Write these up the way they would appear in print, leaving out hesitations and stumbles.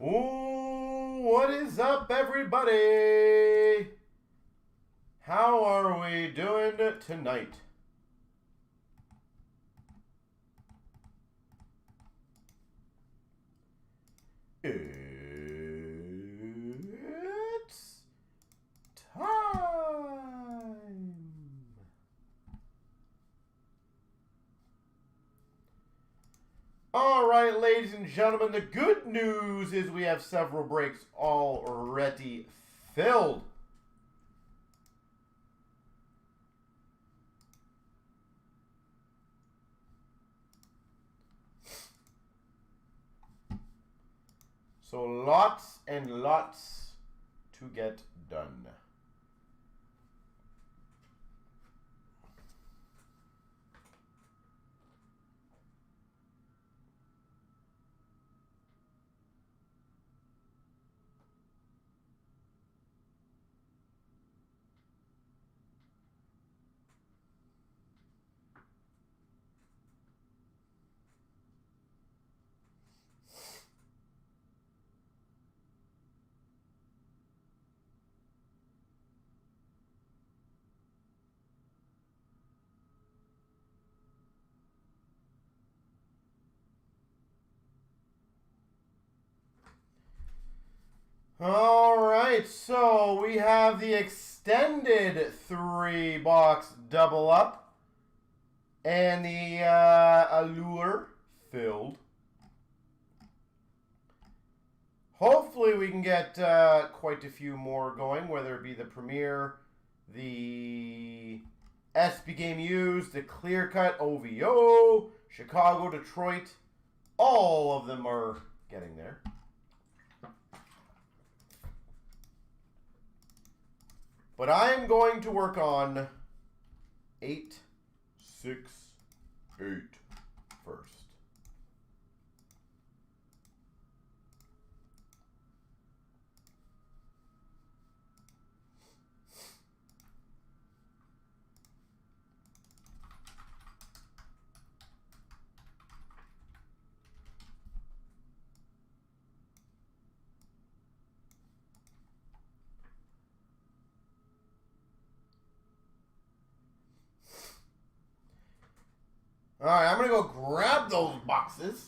Ooh, what is up, everybody? How are we doing tonight? It's time. All right, ladies and gentlemen, the good news is we have several breaks already filled. So lots and lots to get done. All right, so we have the extended 3-box double up and the Allure filled. Hopefully we can get quite a few more going, whether it be the Premier, the SB Game Used, the Clear Cut OVO, Chicago, Detroit. All of them are getting there. But I am going to work on 8, 6, 8 first. All right, I'm going to go grab those boxes.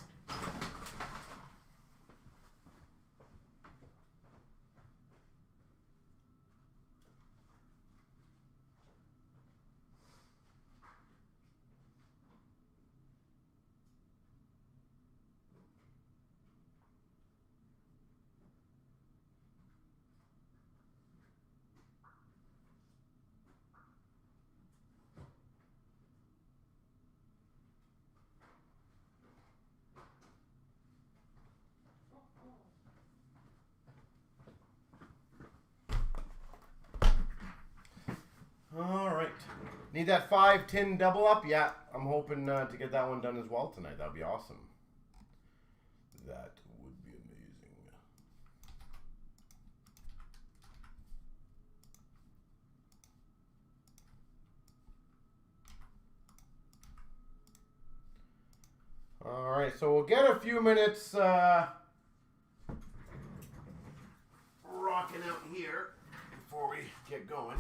All right. Need that 5-10 double up? Yeah, I'm hoping to get that one done as well tonight. That would be awesome. That would be amazing. All right, so we'll get a few minutes rocking out here before we get going.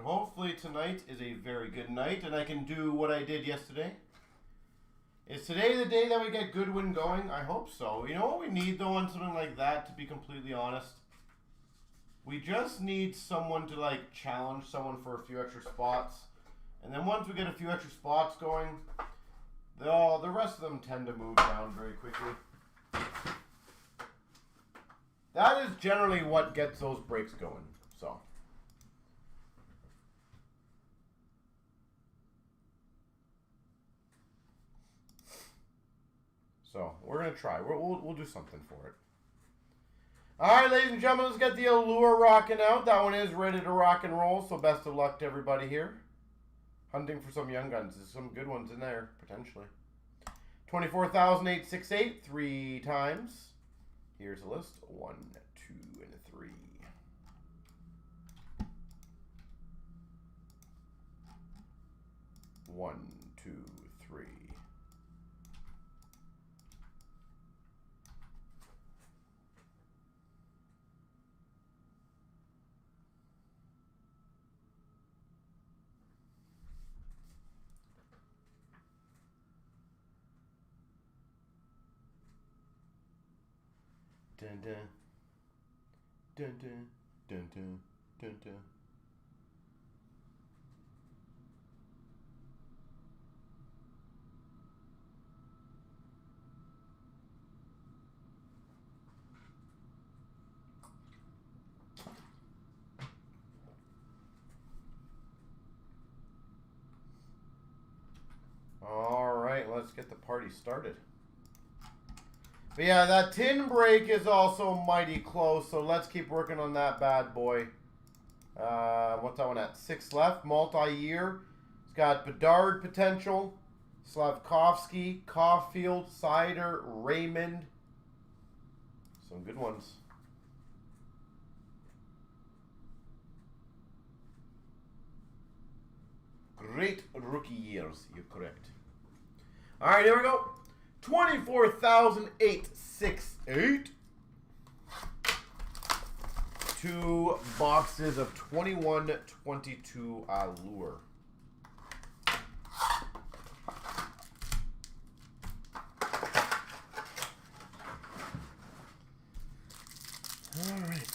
Hopefully tonight is a very good night and I can do what I did yesterday. Is today the day that we get Goodwin going? I hope so. You know what we need though on something like that, to be completely honest? We just need someone to like challenge someone for a few extra spots. And then once we get a few extra spots going, the rest of them tend to move down very quickly. That is generally what gets those breaks going. So. So we're going to try. We'll do something for it. All right, ladies and gentlemen, let's get the Allure rocking out. That one is ready to rock and roll, so best of luck to everybody here. Hunting for some young guns. There's some good ones in there, potentially. 24,868 3 times. Here's a list. 1, 2, and 3. One, two, three. Dun dun dun dun dun dun dun dun. All right, let's get the party started. But yeah, that tin break is also mighty close, so let's keep working on that bad boy. What's that one at? 6 left, multi-year. It's got Bedard potential, Slavkovsky, Caulfield, Sider, Raymond. Some good ones. Great rookie years, you're correct. All right, here we go. 24,868. 2 boxes of 21-22 Allure. All right.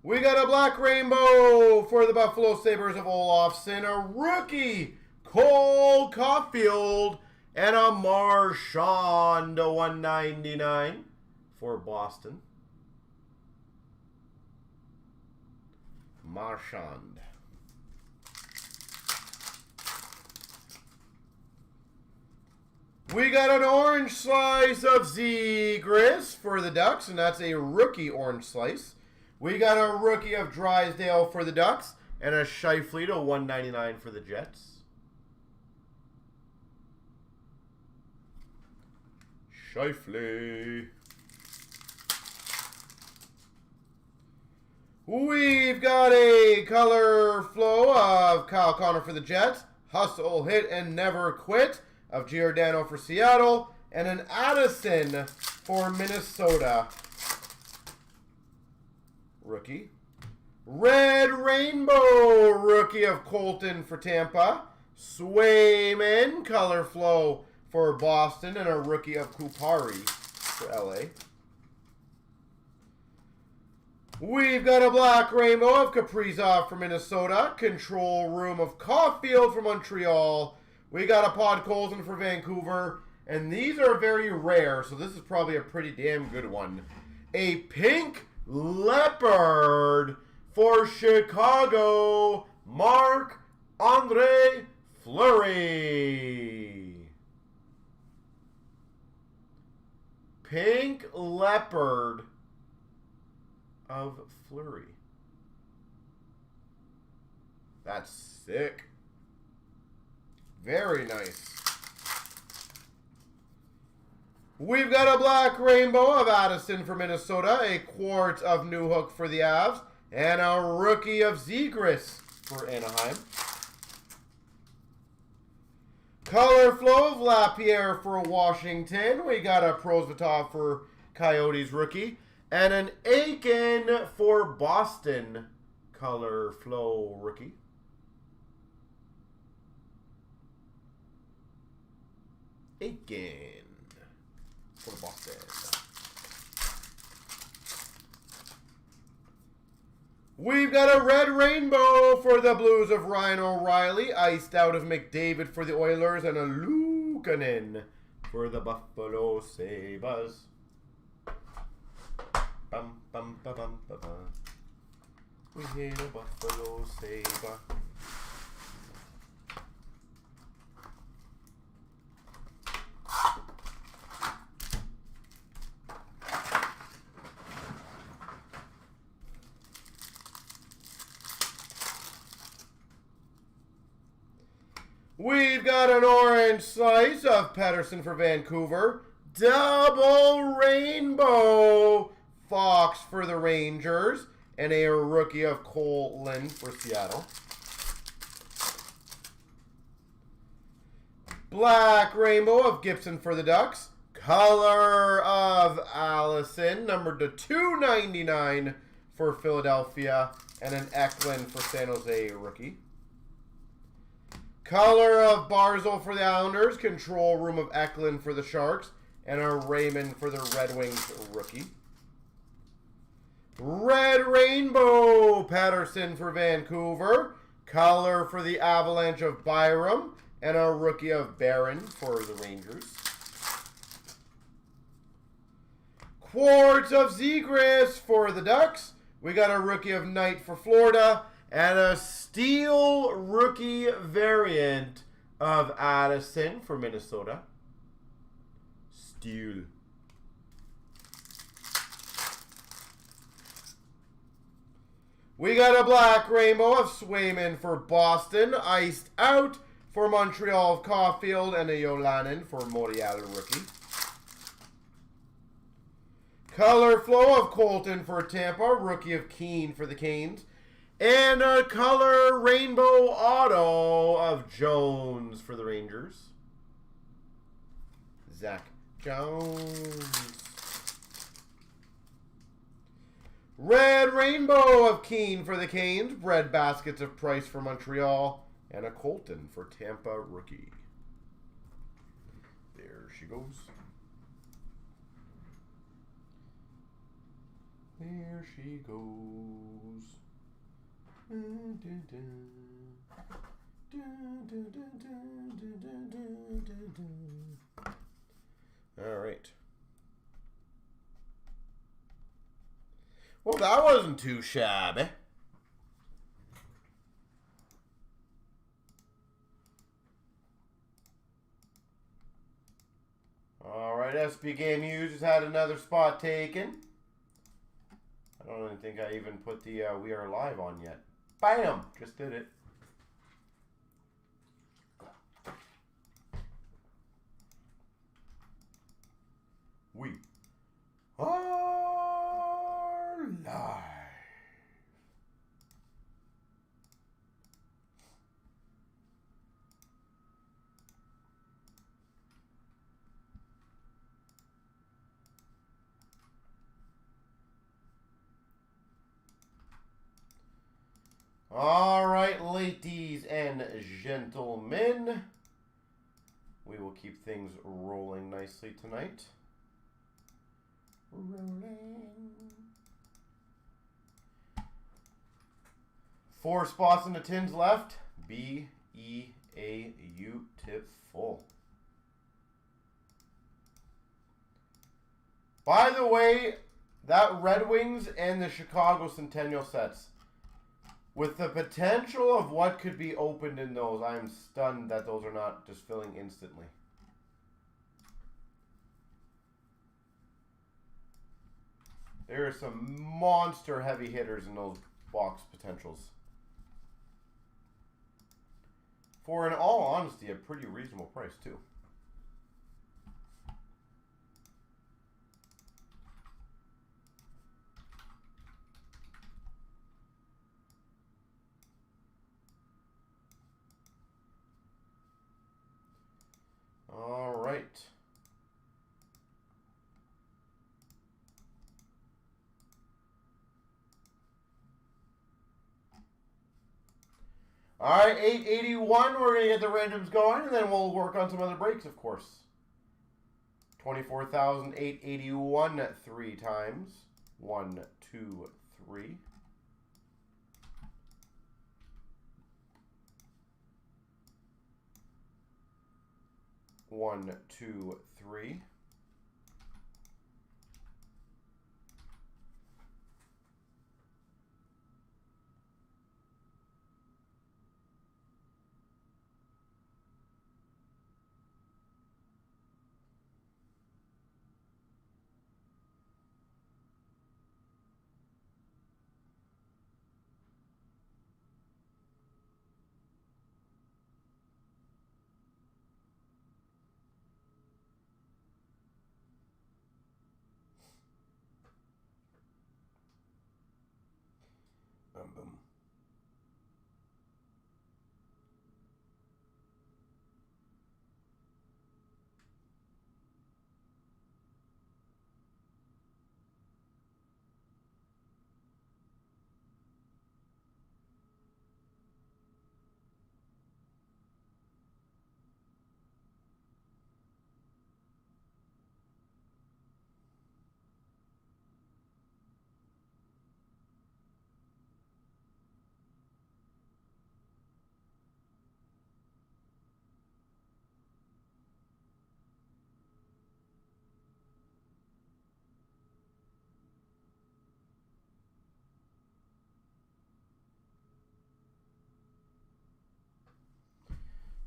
We got a black rainbow for the Buffalo Sabres of Olofsson, a rookie, Cole Caulfield, and a Marchand to 199 for Boston. Marchand. We got an orange slice of Zegras for the Ducks, and that's a rookie orange slice. We got a rookie of Drysdale for the Ducks, and a Scheifele to 199 for the Jets. Scheifele. We've got a color flow of Kyle Connor for the Jets, hustle, hit, and never quit of Giordano for Seattle, and an Addison for Minnesota. Rookie. Red Rainbow rookie of Colton for Tampa. Swayman color flow for Boston, and a rookie of Kupari for LA. We've got a black rainbow of Kaprizov for Minnesota. Control room of Caulfield for Montreal. We got a Podkolzin for Vancouver. And these are very rare, so this is probably a pretty damn good one. A pink leopard for Chicago, Marc-Andre Fleury. Pink leopard of Fleury. That's sick. Very nice. We've got a black rainbow of Addison for Minnesota, a quartz of Newhook for the Avs, and a rookie of Zegras for Anaheim. Color flow of Lapierre for Washington. We got a Prosvetov for Coyotes rookie, and an Aiken for Boston. Color flow rookie. Aiken for Boston. We've got a red rainbow for the Blues of Ryan O'Reilly, iced out of McDavid for the Oilers, and a Luukkonen for the Buffalo Sabres. Bum, bum, ba, bum, ba, ba. We hit a Buffalo Sabre. We've got an orange slice of Pedersen for Vancouver. Double rainbow Fox for the Rangers. And a rookie of Cole Lind for Seattle. Black rainbow of Gibson for the Ducks. Color of Allison, numbered to 299 for Philadelphia. And an Eklund for San Jose rookie. Color of Barzal for the Islanders. Control room of Eklund for the Sharks. And a Raymond for the Red Wings rookie. Red rainbow Pedersen for Vancouver. Color for the Avalanche of Byram. And a rookie of Barron for the Rangers. Quartz of Zegras for the Ducks. We got a rookie of Knight for Florida. And a steel rookie variant of Addison for Minnesota. Steel. We got a black rainbow of Swayman for Boston. Iced out for Montreal of Caulfield. And a Yolanen for Montreal rookie. Color flow of Colton for Tampa. Rookie of Keene for the Canes. And a color rainbow auto of Jones for the Rangers. Zach Jones. Red rainbow of Keene for the Canes. Bread baskets of Price for Montreal. And a Colton for Tampa rookie. There she goes. There she goes. All right. Well, that wasn't too shabby. All right, SP Game Users had another spot taken. I don't even think I even put the We Are Live on yet. Bam! Just did it. We are live. All right, ladies and gentlemen, we will keep things rolling nicely tonight. Rolling. 4 spots in the tins left. Beautiful. By the way, that Red Wings and the Chicago Centennial sets, with the potential of what could be opened in those, I am stunned that those are not just filling instantly. There are some monster heavy hitters in those box potentials. For, in all honesty, a pretty reasonable price, too. All right. All right, 881. We're going to get the randoms going, and then we'll work on some other breaks, of course. 24,881 3 times. 1, 2, 3. 1, 2, 3.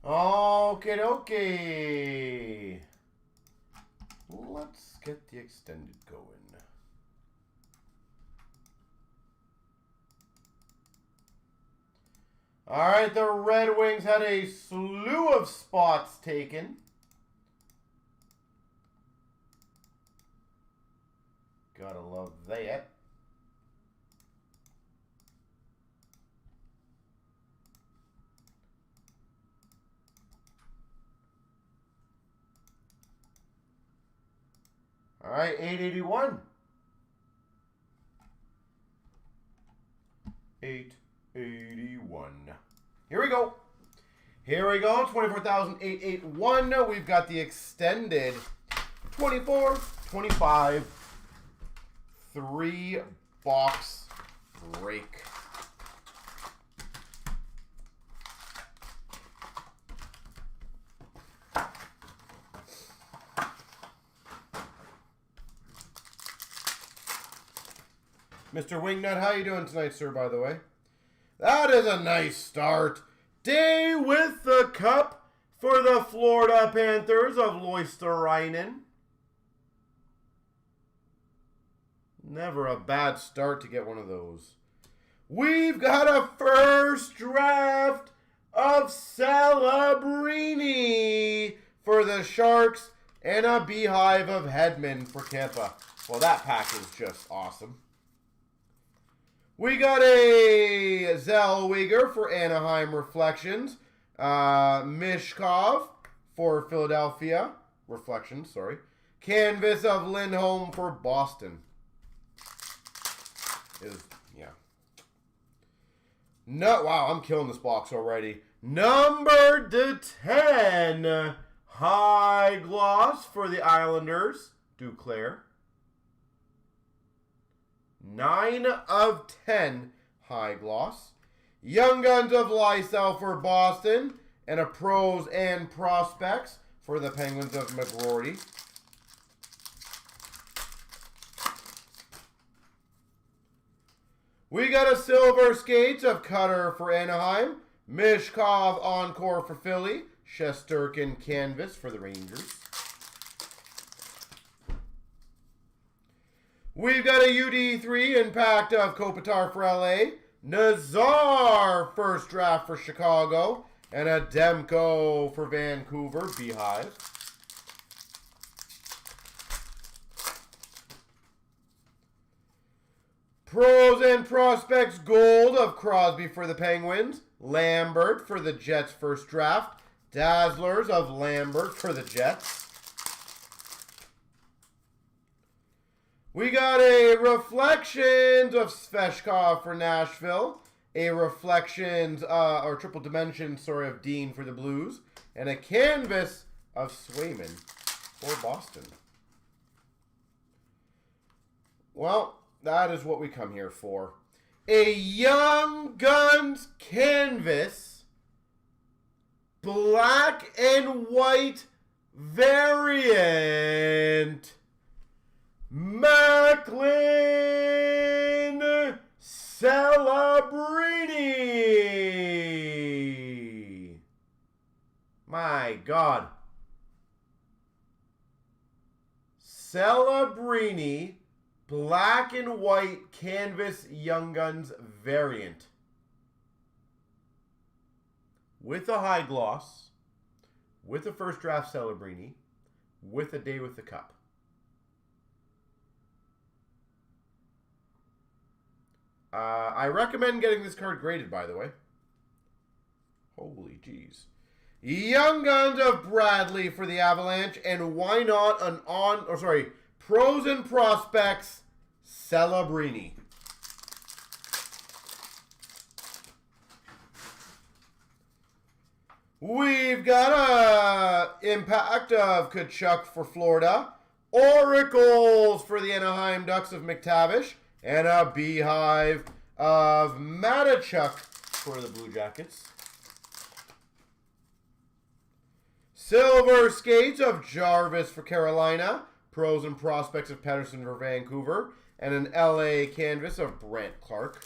Okay, okay. Let's get the extended going. All right, the Red Wings had a slew of spots taken. Gotta love that. All right, 881. 881. Here we go. Here we go. 24,881. We've got the extended 24, 25, 3-box break. Mr. Wingnut, how you doing tonight, sir, by the way? That is a nice start. Day with the cup for the Florida Panthers of Loisterainen. Never a bad start to get one of those. We've got a first draft of Celebrini for the Sharks and a beehive of Hedman for Tampa. Well, that pack is just awesome. We got a Zellweger for Anaheim Reflections. Mishkov for Philadelphia. Reflections, sorry. Canvas of Lindholm for Boston. No, wow, I'm killing this box already. Number 10. High gloss for the Islanders. Duclair. 9 of 10 high gloss. Young Guns of Lysell for Boston. And a Pros and Prospects for the Penguins of McGroarty. We got a Silver Skates of Cutter for Anaheim. Mishkov Encore for Philly. Shesterkin Canvas for the Rangers. We've got a UD3 Impact of Kopitar for LA. Nazar first draft for Chicago. And a Demko for Vancouver. Beehive. Pros and Prospects Gold of Crosby for the Penguins. Lambert for the Jets first draft. Dazzlers of Lambert for the Jets. We got a Reflections of Sveshkov for Nashville. A Reflections, or Triple Dimensions, sorry, of Dean for the Blues. And a Canvas of Swayman for Boston. Well, that is what we come here for. A Young Guns Canvas. Black and white variant. Macklin Celebrini. My God. Celebrini, black and white canvas Young Guns variant. With a high gloss, with a first draft Celebrini, with a day with the cup. I recommend getting this card graded, by the way. Holy jeez. Young Guns of Bradley for the Avalanche, and why not an Pros and Prospects Celebrini. We've got a Impact of Kachuk for Florida, Oracles for the Anaheim Ducks of McTavish, and a Beehive of Matachuk for the Blue Jackets. Silver Skates of Jarvis for Carolina. Pros and Prospects of Pettersson for Vancouver. And an LA Canvas of Brant Clark.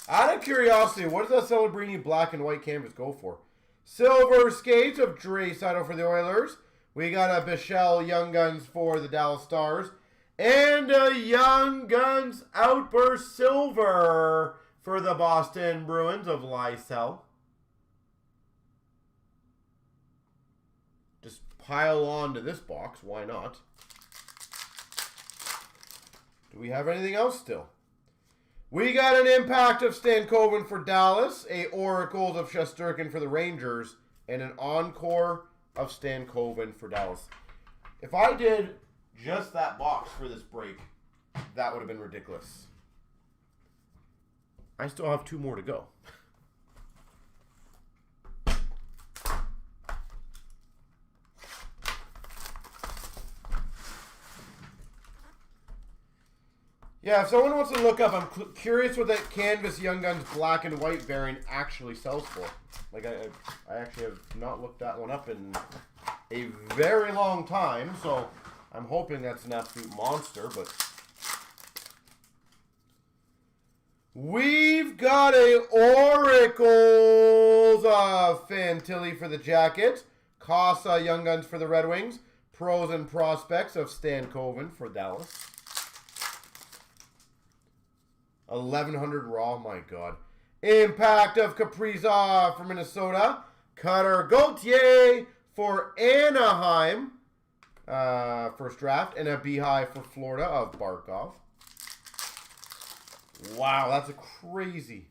Out of curiosity, what does that Celebrini black and white canvas go for? Silver skates of Dre Sato for the Oilers. We got a Bichelle Young Guns for the Dallas Stars. And a Young Guns Outburst Silver for the Boston Bruins of Lysell. Just pile on to this box. Why not? Do we have anything else still? We got an Impact of Stankoven for Dallas, a Oracles of Shesterkin for the Rangers, and an Encore of Stankoven for Dallas. If I did just that box for this break, that would have been ridiculous. I still have 2 more to go. Yeah, if someone wants to look up, I'm curious what that Canvas Young Guns black and white variant actually sells for. Like, I actually have not looked that one up in a very long time, so I'm hoping that's an absolute monster, but... We've got a Oracles of Fantilli for the Jackets, Casa Young Guns for the Red Wings, Pros and Prospects of Stankoven for Dallas. 1100 raw, my God. Impact of Kaprizov for Minnesota. Cutter Gauthier for Anaheim. First draft. And a Beehive for Florida of Barkov. Wow, that's a crazy.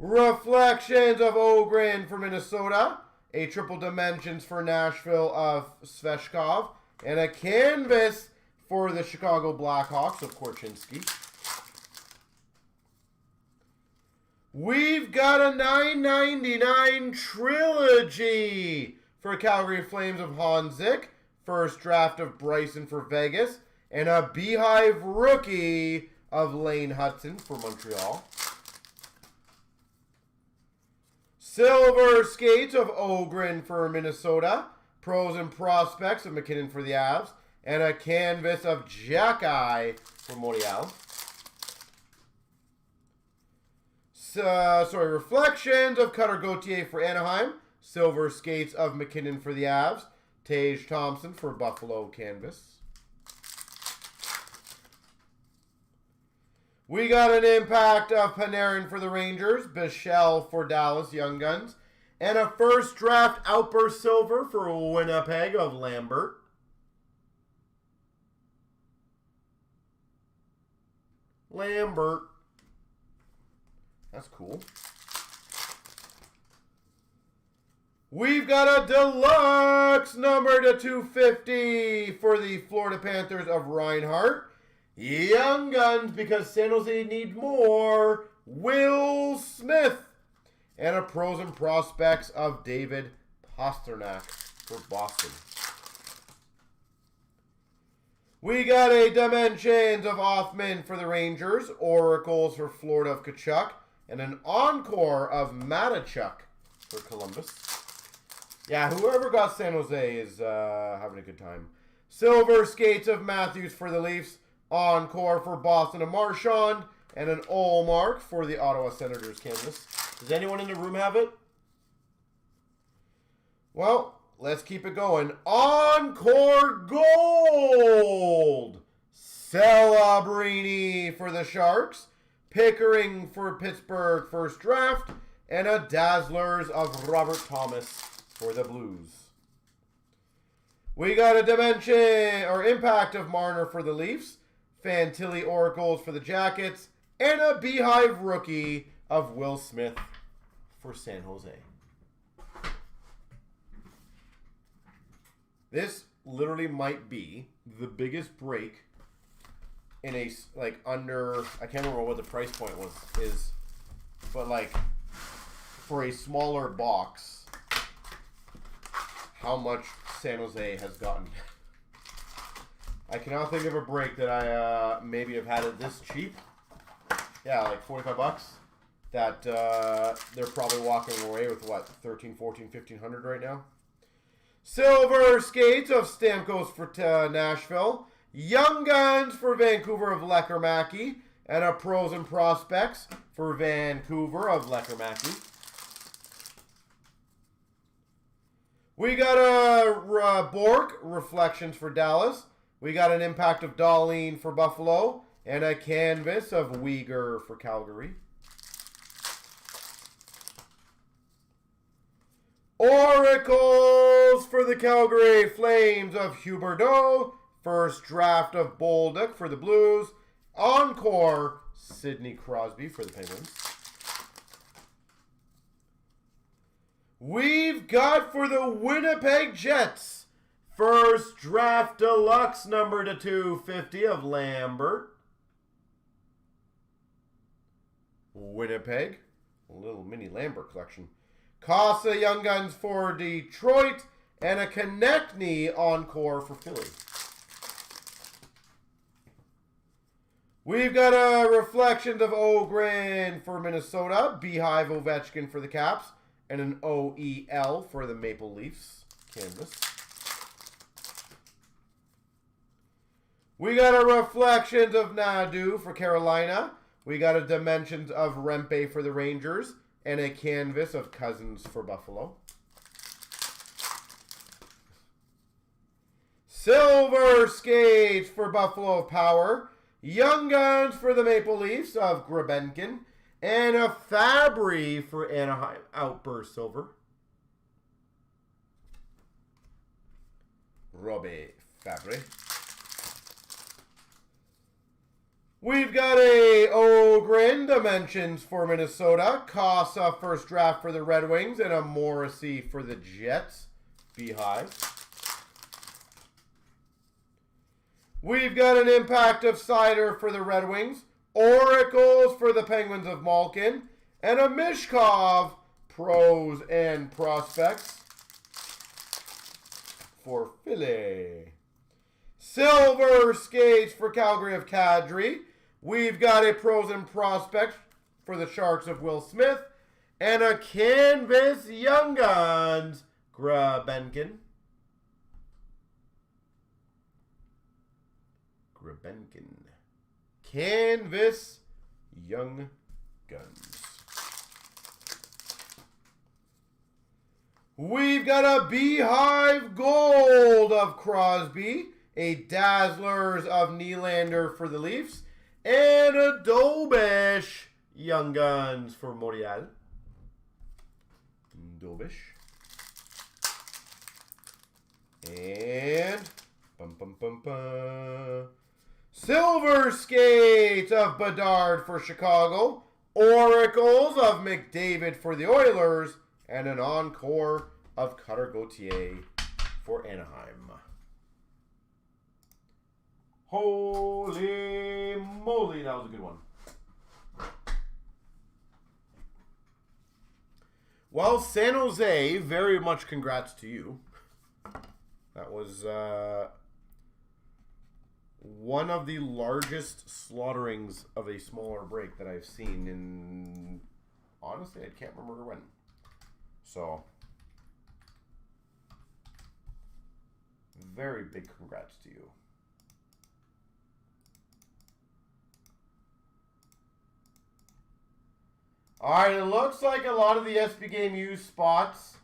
Reflections of Ogren for Minnesota. A triple dimensions for Nashville of Sveshkov. And a canvas for the Chicago Blackhawks of Korchinski. We've got a $9.99 trilogy for Calgary Flames of Honzik. First draft of Bryson for Vegas. And a Beehive rookie of Lane Hudson for Montreal. Silver skates of Ogren for Minnesota. Pros and Prospects of McKinnon for the Avs. And a canvas of Jackeye for Montreal. Reflections of Cutter Gauthier for Anaheim. Silver skates of McKinnon for the Avs. Tage Thompson for Buffalo canvas. We got an Impact of Panarin for the Rangers. Bichelle for Dallas Young Guns. And a first draft Outburst Silver for Winnipeg of Lambert. That's cool. We've got a deluxe number to 250 for the Florida Panthers of Reinhart. Young Guns, because San Jose need more. Will Smith. And a Pros and Prospects of David Pastrnak for Boston. We got a Dimensions of Othman for the Rangers. Oracles for Florida of Kachuk. And an Encore of Matachuk for Columbus. Yeah, whoever got San Jose is having a good time. Silver skates of Matthews for the Leafs. Encore for Boston of Marchand. And an Olmark for the Ottawa Senators canvas. Does anyone in the room have it? Well, let's keep it going. Encore Gold. Celebrini for the Sharks. Pickering for Pittsburgh first draft. And a Dazzlers of Robert Thomas for the Blues. We got a Impact of Marner for the Leafs. Fantilli Oracles for the Jackets. And a Beehive rookie of Will Smith for San Jose. This literally might be the biggest break in a, like, under, I can't remember what the price point is, but like, for a smaller box, how much San Jose has gotten. I cannot think of a break that I maybe have had it this cheap. Yeah, like 45 bucks. That they're probably walking away with, what, 13, 14, 1500 right now. Silver skates of Stamkos for Nashville. Young Guns for Vancouver of Lecker-Mackey. And a Pros and Prospects for Vancouver of Lecker-Mackey. We got a Bork, Reflections for Dallas. We got an impact of Darlene for Buffalo. And a canvas of Uyghur for Calgary. Oracles for the Calgary Flames of Huberdeau. First draft of Bolduc for the Blues. Encore, Sidney Crosby for the Penguins. We've got for the Winnipeg Jets, first draft deluxe number to 250 of Lambert. Winnipeg, a little mini Lambert collection. Casa Young Guns for Detroit, and a Konechny Encore for Philly. We've got a Reflections of Ogren for Minnesota, Beehive Ovechkin for the Caps, and an OEL for the Maple Leafs canvas. We got a Reflections of Nadu for Carolina. We got a Dimensions of Rempe for the Rangers, and a canvas of Cousins for Buffalo. Silver Skates for Buffalo Power. Young Guns for the Maple Leafs of Grebenkin. And a Fabry for Anaheim Outburst Silver. Robbie Fabry. We've got a Ogren Dimensions for Minnesota. Casa first draft for the Red Wings. And a Morrissey for the Jets. Beehive. We've got an impact of Cider for the Red Wings. Oracles for the Penguins of Malkin. And a Mishkov Pros and Prospects for Philly. Silver Skates for Calgary of Kadri. We've got a Pros and Prospects for the Sharks of Will Smith. And a Canvas Young Guns, Grebenkin. Canvas Young Guns. We've got a Beehive Gold of Crosby. A Dazzlers of Nylander for the Leafs. And a Dobish Young Guns for Montreal. Dobish. And Silver Skates of Bedard for Chicago. Oracles of McDavid for the Oilers. And an Encore of Cutter Gauthier for Anaheim. Holy moly, that was a good one. Well, San Jose, very much congrats to you. That was one of the largest slaughterings of a smaller break that I've seen in, honestly, I can't remember when. So, very big congrats to you. All right, it looks like a lot of the SB Game used spots,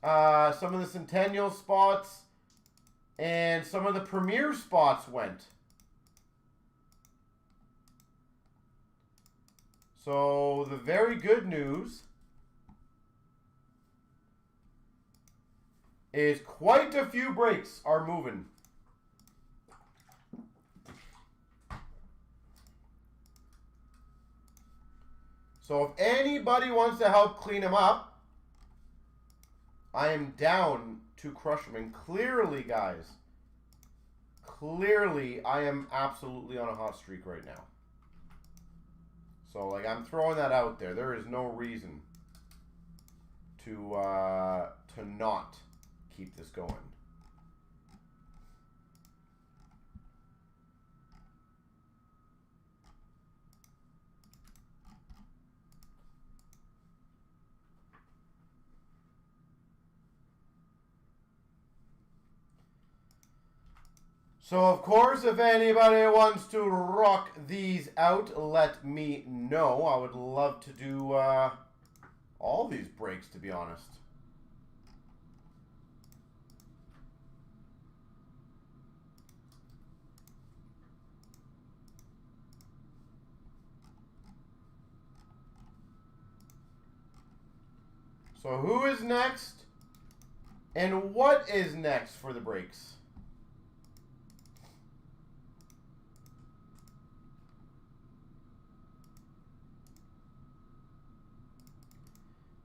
some of the Centennial spots, and some of the Premier spots went. So the very good news is quite a few breaks are moving. So if anybody wants to help clean them up, I am down to crush them. And clearly, guys, clearly I am absolutely on a hot streak right now. So, like, I'm throwing that out there. There is no reason to not keep this going. So, of course, if anybody wants to rock these out, let me know. I would love to do all these breaks, to be honest. So who is next? And what is next for the breaks?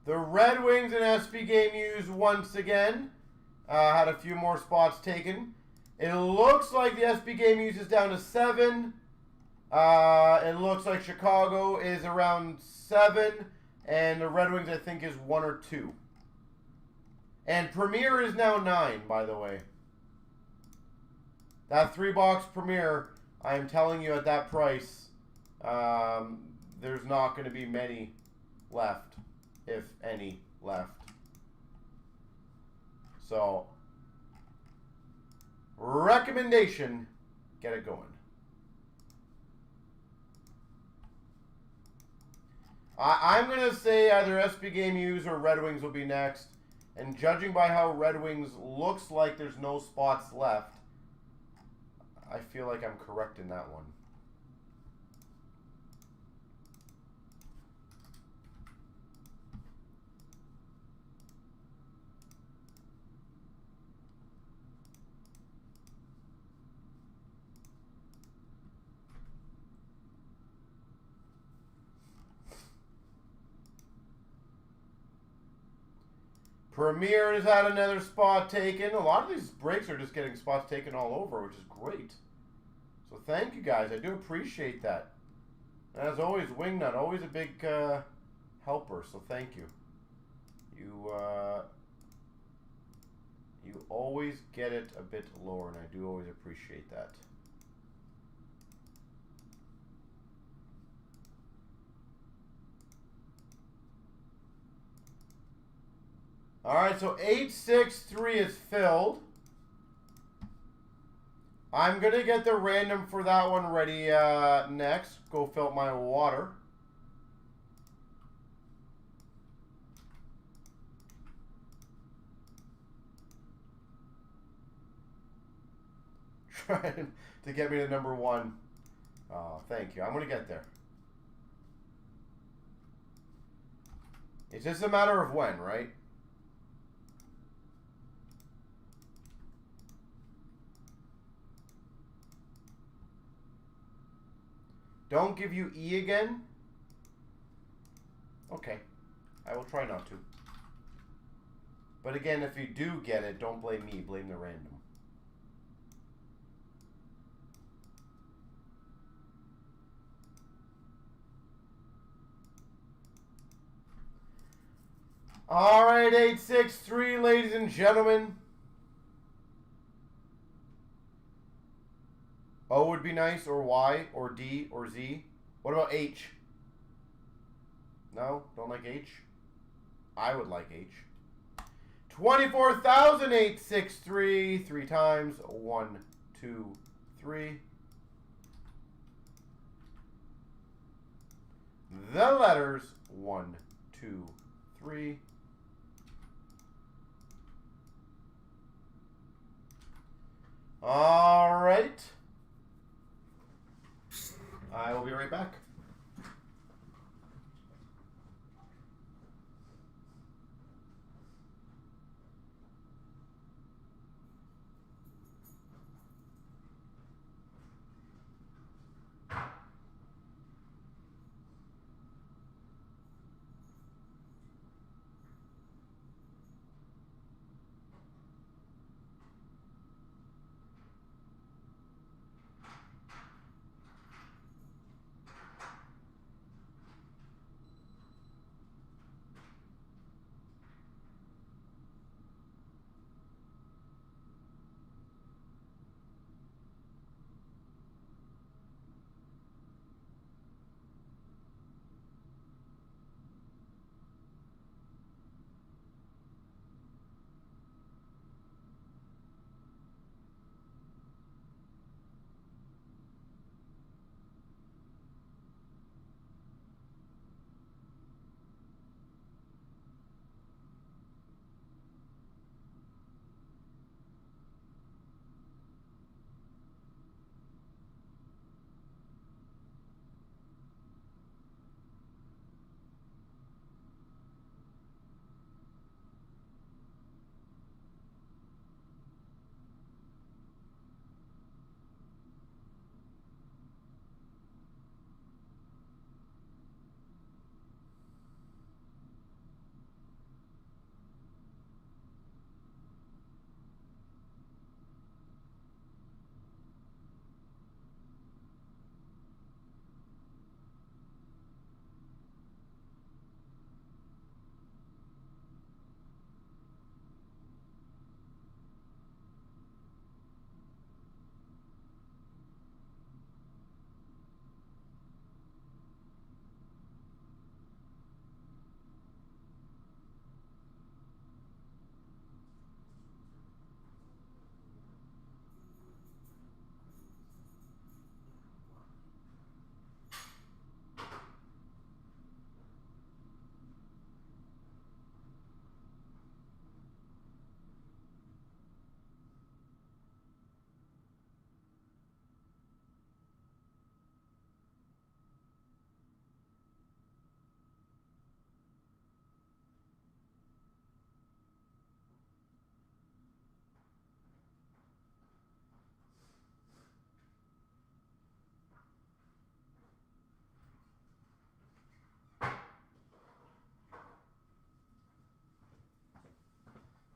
The Red Wings and SB Game Used once again. Had a few more spots taken. It looks like the SB Game Used is down to 7. It looks like Chicago is around 7. And the Red Wings, I think, is 1 or 2. And Premier is now 9, by the way. That 3-box Premier, I'm telling you at that price, there's not going to be many left, if any left. So, recommendation, get it going. I'm going to say either SB Game Used or Red Wings will be next. And judging by how Red Wings looks like there's no spots left, I feel like I'm correct in that one. Premier has had another spot taken. A lot of these breaks are just getting spots taken all over, which is great. So thank you guys. I do appreciate that. And as always, Wingnut, always a big helper. So thank you. You always get it a bit lower, and I do always appreciate that. All right, so 863 is filled. I'm going to get the random for that one ready next. Go fill up my water. Trying to get me to number 1. Oh, thank you. I'm going to get there. It's just a matter of when, right? Don't give you E again? Okay. I will try not to. But again, if you do get it, don't blame me. Blame the random. All right, 863, ladies and gentlemen. O would be nice, or Y, or D, or Z. What about H? No? Don't like H? I would like H. 24,863. 3 times. 1, 2, 3. The letters. 1, 2, 3. All right. I will be right back.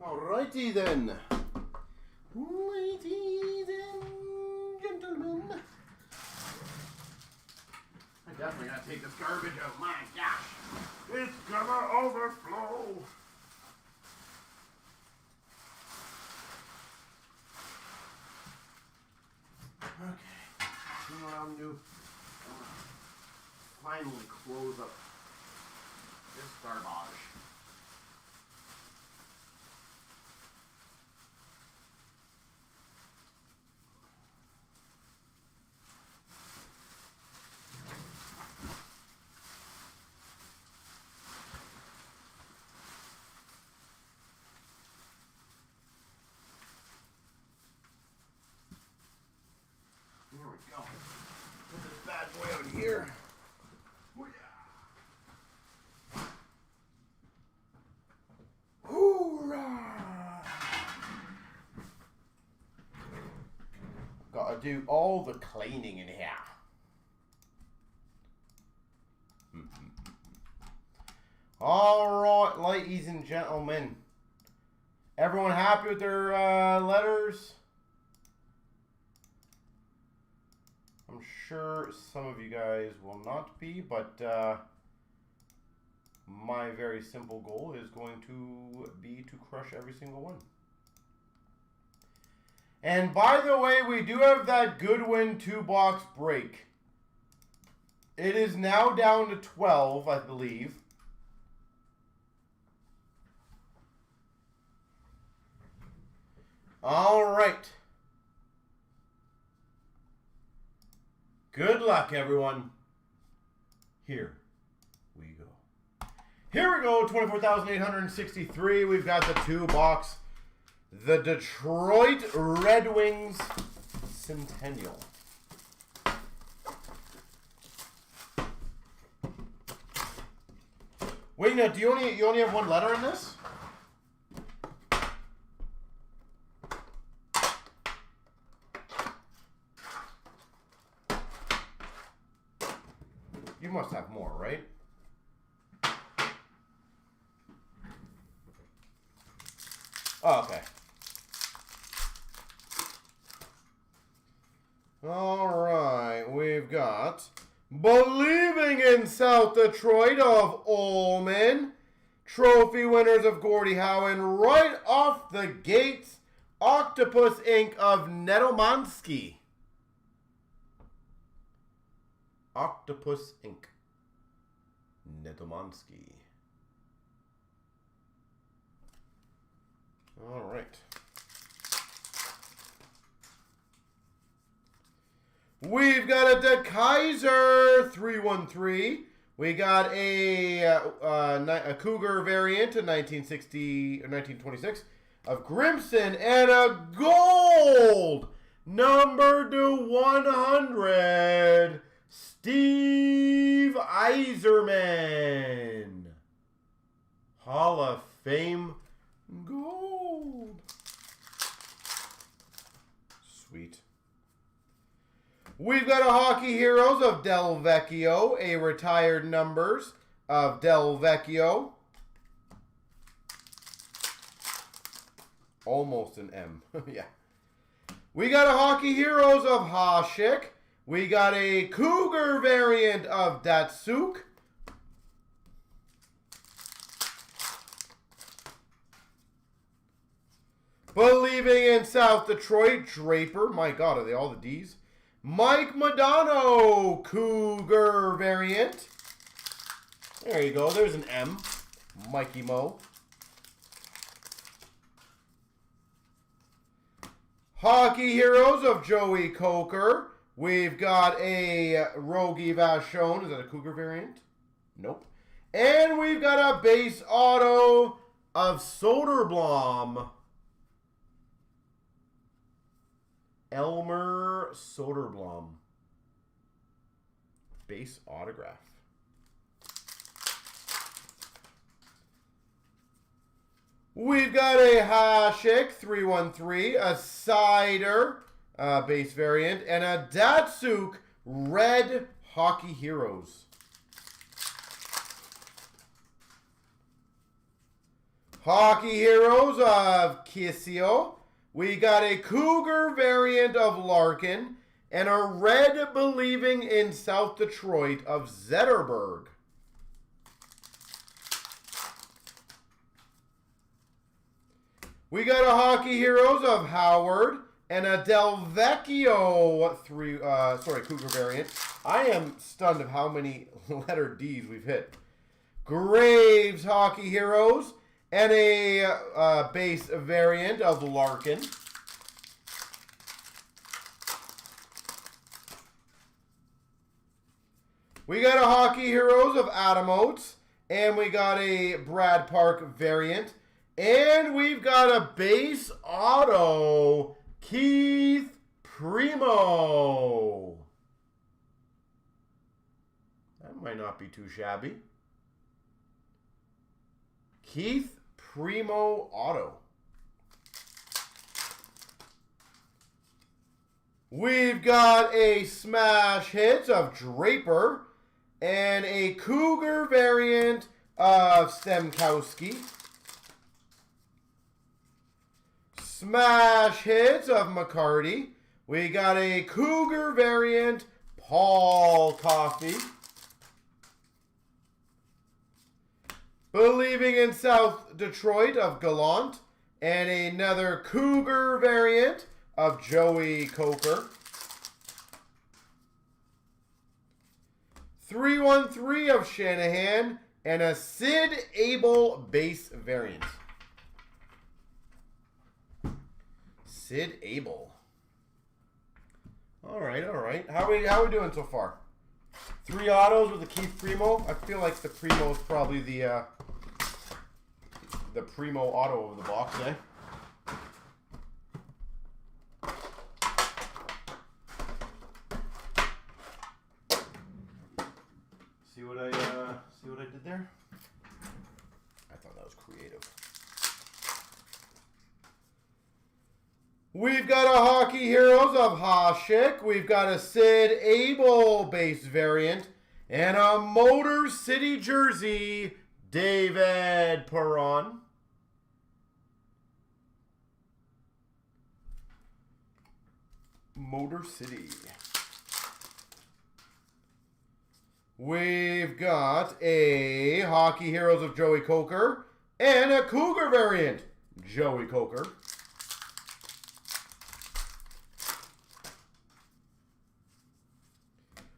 Alrighty then. Ladies and gentlemen. I definitely gotta take this garbage out. My gosh. It's gonna overflow. Okay. You know what I'm gonna do? Finally close up this garbage. Here we go. Put this bad boy out here. Oh, yeah. Hoorah! Gotta do all the cleaning in here. Alright, ladies and gentlemen. Everyone happy with their letters? I'm sure some of you guys will not be, but my very simple goal is going to be to crush every single one. And by the way, we do have that Goodwin 2-box break. It is now down to 12, I believe. All right. Good luck, everyone. Here we go. Here we go, 24,863. We've got the 2-box. The Detroit Red Wings Centennial. Wait, now, you only have one letter in this? You must have more, right? Oh, okay. All right, we've got Believing in South Detroit of Ullman. Trophy winners of Gordie Howe. And right off the gates, Octopus Inc. of Nedomansky. Octopus Inc. Nedomansky. All right. We've got a De Kaiser 313. We got a Cougar variant in 1960 or 1926 of Grimson and a gold number to 100. Steve Yzerman. Hall of Fame gold. Sweet. We've got a Hockey Heroes of Del Vecchio, a retired numbers of Del Vecchio. Almost an M. Yeah. We got a Hockey Heroes of Hasek. We got a Cougar variant of Datsuk. Believing in South Detroit, Draper. My God, are they all the D's? Mike Modano, Cougar variant. There you go. There's an M. Mikey Mo. Hockey Heroes of Joey Coker. We've got a Rogie Vachon. Is that a Cougar variant? Nope. And we've got a base auto of Soderblom. Elmer Soderblom. Base autograph. We've got a Hasek 313, a Cider base variant, and a Datsuk Red Hockey Heroes. Hockey Heroes of Kissio. We got a Cougar variant of Larkin. And a red Believing in South Detroit of Zetterberg. We got a Hockey Heroes of Howard and a Del Vecchio Cougar variant. I am stunned of how many letter D's we've hit. Graves Hockey Heroes and a base variant of Larkin. We got a Hockey Heroes of Adam Oates, and we got a Brad Park variant, and we've got a base auto, Keith Primo. That might not be too shabby. Keith Primo auto. We've got a smash hit of Draper. And a Cougar variant of Stemkowski. Smash hits of McCarty. We got a Cougar variant, Paul Coffey. Believing in South Detroit of Gallant. And another Cougar variant of Joey Coker. 313 of Shanahan, and a Sid Abel base variant. Sid Abel. All right, all right. How are we doing so far? 3 autos with the Keith Primo. I feel like the Primo is probably the Primo auto of the box, eh? See what I did there? I thought that was creative. We've got a Hockey Heroes of Hasek. We've got a Sid Abel base variant. And a Motor City jersey, David Perron. Motor City. We've got a Hockey Heroes of Joey Coker and a Cougar variant, Joey Coker.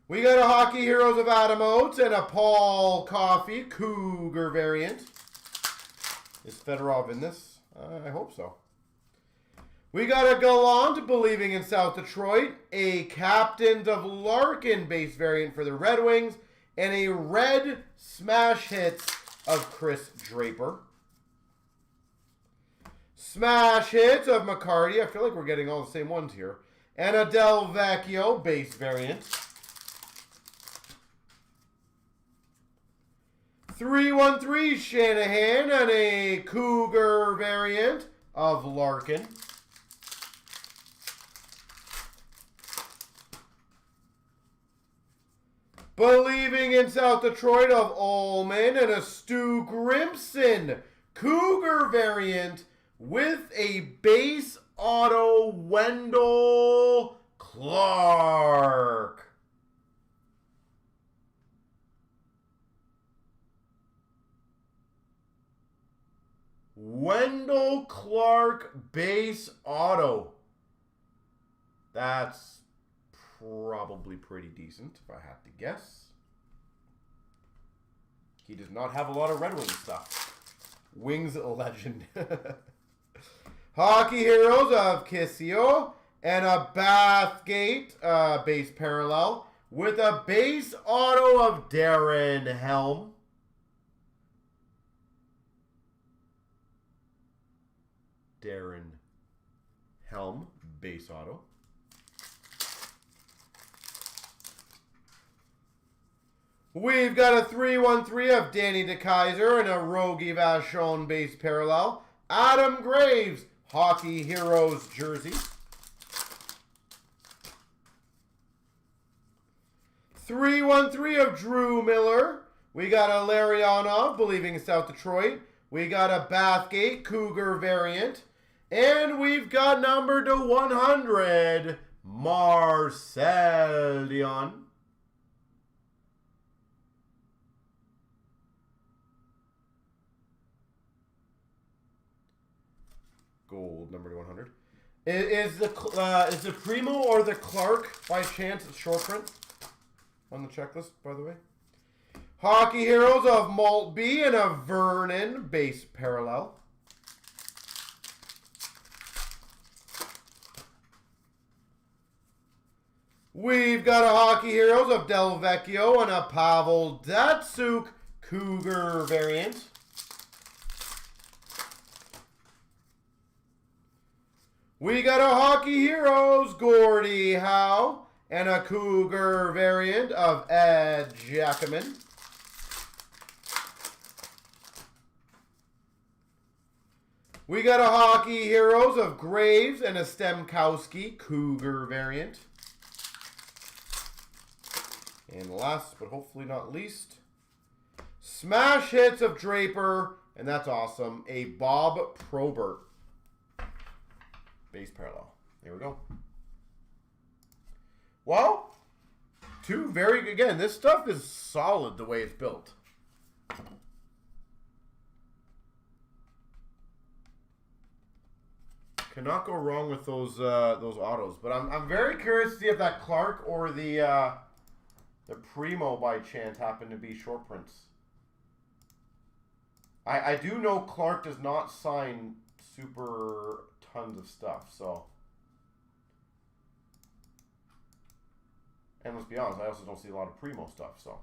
We got a Hockey Heroes of Adam Oates and a Paul Coffey Cougar variant. Is Fedorov in this? I hope so. We got a Gallant Believing in South Detroit, a Captains of Larkin base variant for the Red Wings, and a red smash hits of Chris Draper. Smash hits of McCarty. I feel like we're getting all the same ones here. And a Del Vecchio base variant. 313 Shanahan and a Cougar variant of Larkin. Believing in South Detroit of Ullman and a Stu Grimson Cougar variant with a base auto Wendell Clark. Wendell Clark base auto. That's probably pretty decent, if I had to guess. He does not have a lot of Red Wings stuff. Wings legend. Hockey Heroes of Kissio and a Bathgate base parallel with a base auto of Darren Helm. Darren Helm base auto. We've got a 313 of Danny DeKaiser and a Rogie Vachon base parallel. Adam Graves, Hockey Heroes jersey. 313 of Drew Miller. We got a Larionov, Believing in South Detroit, We got a Bathgate Cougar variant. And we've got number to 100, Marcel Dion. Gold, number to 100. Is the Primo or the Clark by chance short print on the checklist, by the way? Hockey Heroes of Maltby and a Vernon base parallel. We've got a Hockey Heroes of Del Vecchio and a Pavel Datsyuk Cougar variant. We got a Hockey Heroes Gordie Howe and a Cougar variant of Ed Jackaman. We got a Hockey Heroes of Graves and a Stemkowski Cougar variant. And last but hopefully not least, smash hits of Draper, and that's awesome, a Bob Probert base parallel. There we go. Well, two very, again, this stuff is solid the way it's built. Cannot go wrong with those autos. But I'm very curious to see if that Clark or the Primo by chance happen to be short prints. I do know Clark does not sign super tons of stuff, so. And let's be honest, I also don't see a lot of Primo stuff, so.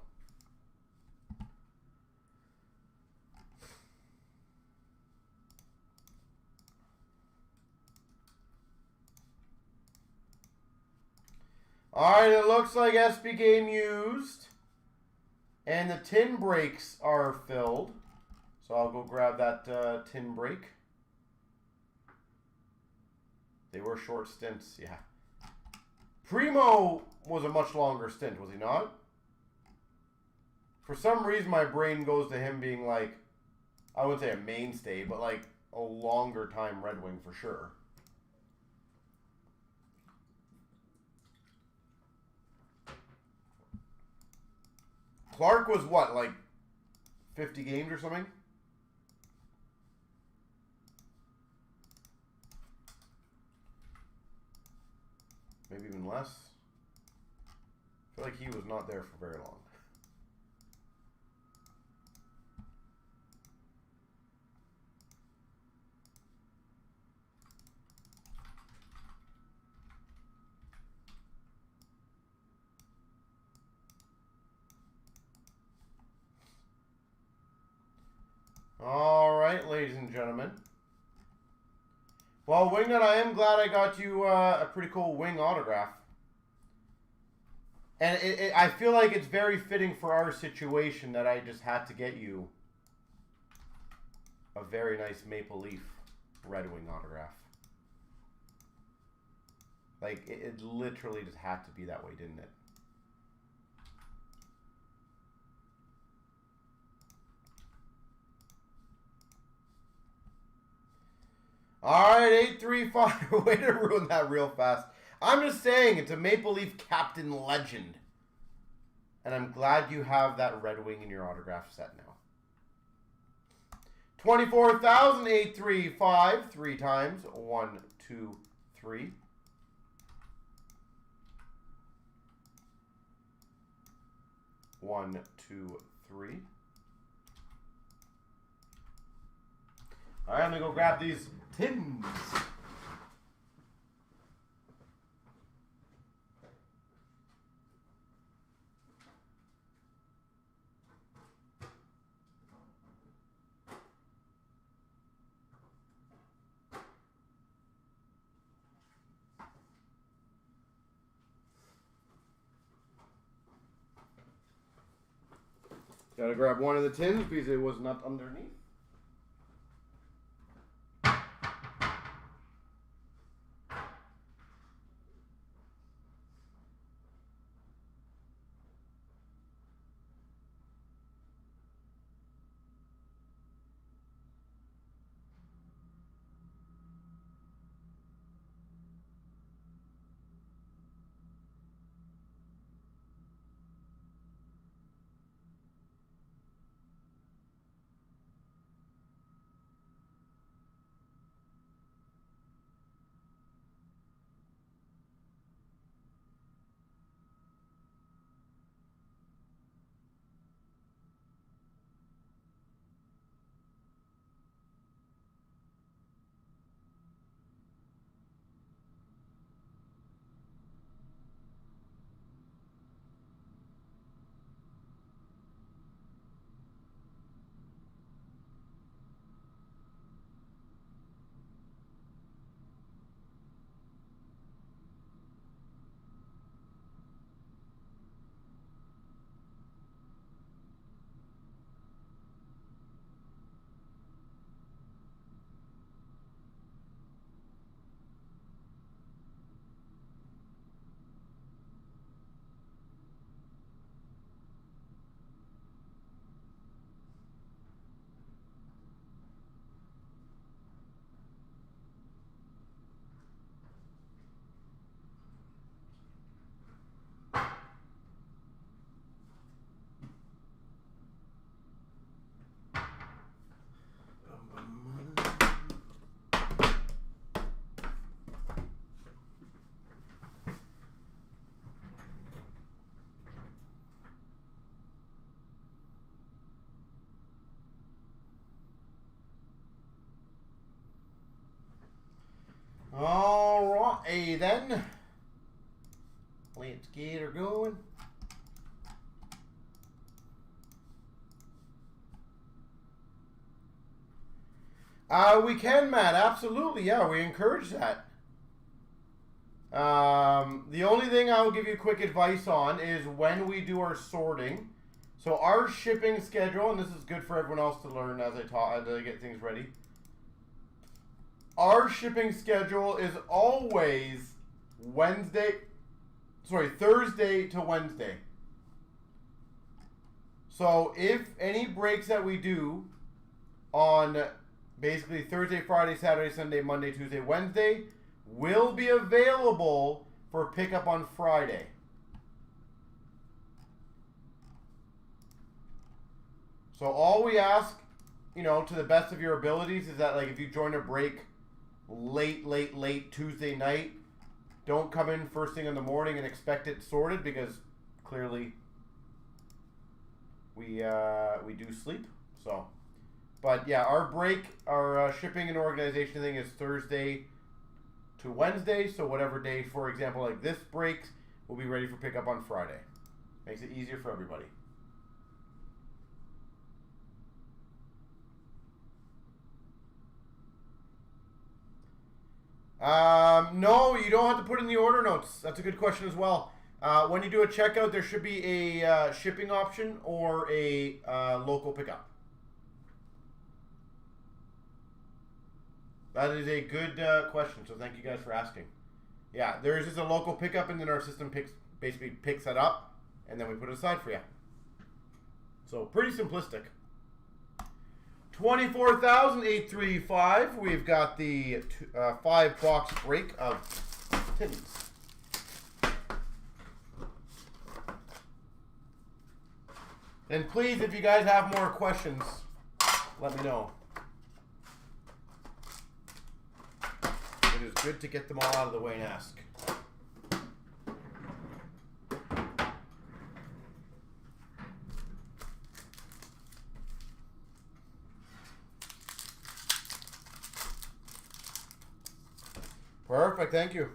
Alright, it looks like SB Game used. And the tin breaks are filled. So I'll go grab that tin break. They were short stints, yeah. Primo was a much longer stint, was he not? For some reason, my brain goes to him being like, I wouldn't say a mainstay, but like a longer time Red Wing for sure. Clark was what, like 50 games or something? Maybe even less. I feel like he was not there for very long. All right, ladies and gentlemen. Well, Wingnut, I am glad I got you a pretty cool wing autograph. And I feel like it's very fitting for our situation that I just had to get you a very nice Maple Leaf Red Wing autograph. Like, it literally just had to be that way, didn't it? All right, 835. Way to ruin that real fast. I'm just saying, it's a Maple Leaf Captain Legend. And I'm glad you have that Red Wing in your autograph set now. 24,835. 3 times. 1, 2, 3. One, two, three. All right, I'm gonna go grab these tins. Gotta grab one of the tins because it was not underneath. Alrighty then. Let's get her going. We can, Matt. Absolutely. Yeah, we encourage that. The only thing I will give you quick advice on is when we do our sorting. So our shipping schedule, and this is good for everyone else to learn as I get things ready. Our shipping schedule is always Thursday to Wednesday. So if any breaks that we do on basically Thursday, Friday, Saturday, Sunday, Monday, Tuesday, Wednesday will be available for pickup on Friday. So all we ask, to the best of your abilities is that, like, if you join a break late Tuesday night, don't come in first thing in the morning and expect it sorted, because clearly we do sleep. So, but yeah, our shipping and organization thing is Thursday to Wednesday. So whatever day, for example, like this breaks, we'll be ready for pickup on Friday. Makes it easier for everybody. No, you don't have to put in the order notes. That's a good question as well. When you do a checkout, there should be a shipping option or a local pickup. That is a good question, so thank you guys for asking. Yeah, there is just a local pickup, and then our system basically picks that up, and then we put it aside for you. So pretty simplistic. 24,835. We've got the 5-box break of tins. And please, if you guys have more questions, let me know. It is good to get them all out of the way and ask. Perfect, thank you.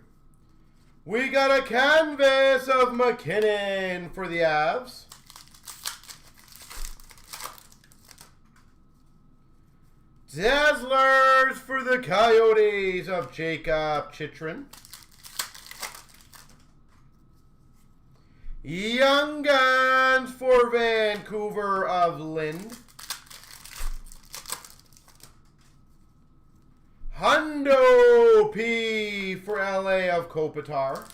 We got a canvas of McKinnon for the Avs. Dazzlers for the Coyotes of Jacob Chychrun. Young Guns for Vancouver of Lind. Hundo P for LA of Kopitar.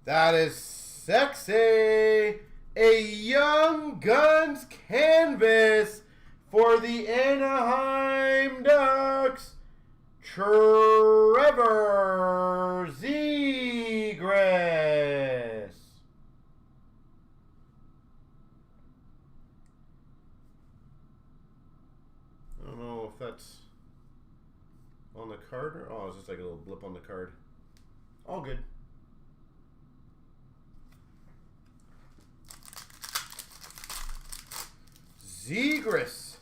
That is sexy. A Young Guns canvas for the Anaheim Ducks. Trevor Zegras. I don't know if that's on the card or it's just like a little blip on the card. All good. Zegras,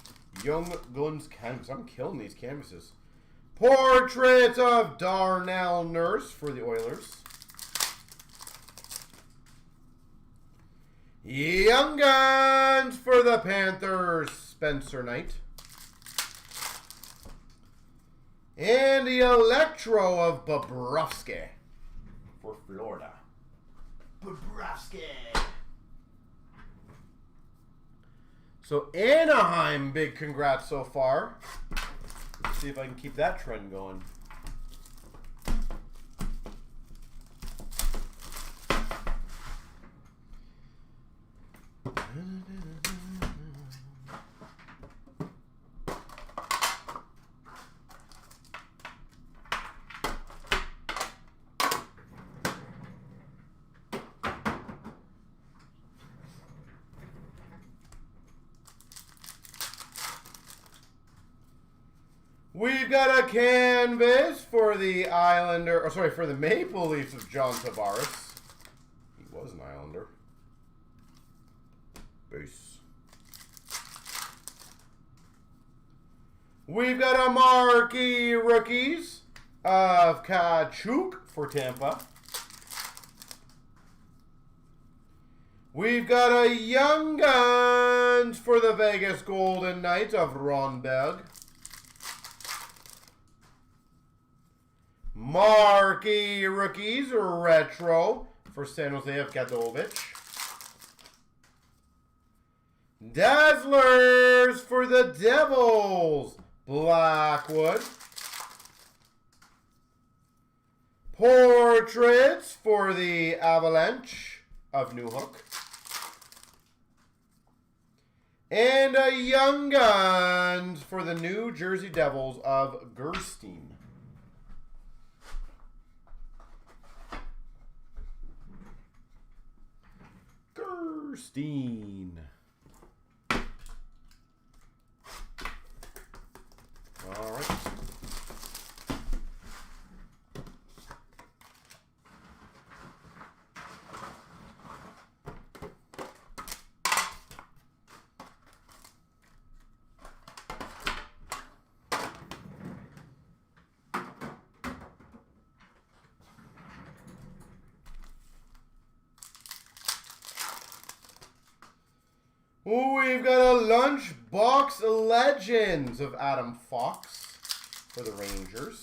Young Guns canvas. I'm killing these canvases. Portrait of Darnell Nurse for the Oilers. Young Guns for the Panthers, Spencer Knight. And the Electro of Bobrovsky for Florida. Bobrovsky. So Anaheim, big congrats so far. Let's see if I can keep that trend going. We've got a canvas for the for the Maple Leafs of John Tavares. He was an Islander. Base. We've got a marquee rookies of Kachuk for Tampa. We've got a Young Guns for the Vegas Golden Knights of Ronberg. Marquee rookies retro for San Jose of Kadovich. Dazzlers for the Devils, Blackwood. Portraits for the Avalanche of Newhook. And a Young Guns for the New Jersey Devils of Gerstein. Gerstein. All right. We've got a Lunchbox Legends of Adam Fox for the Rangers.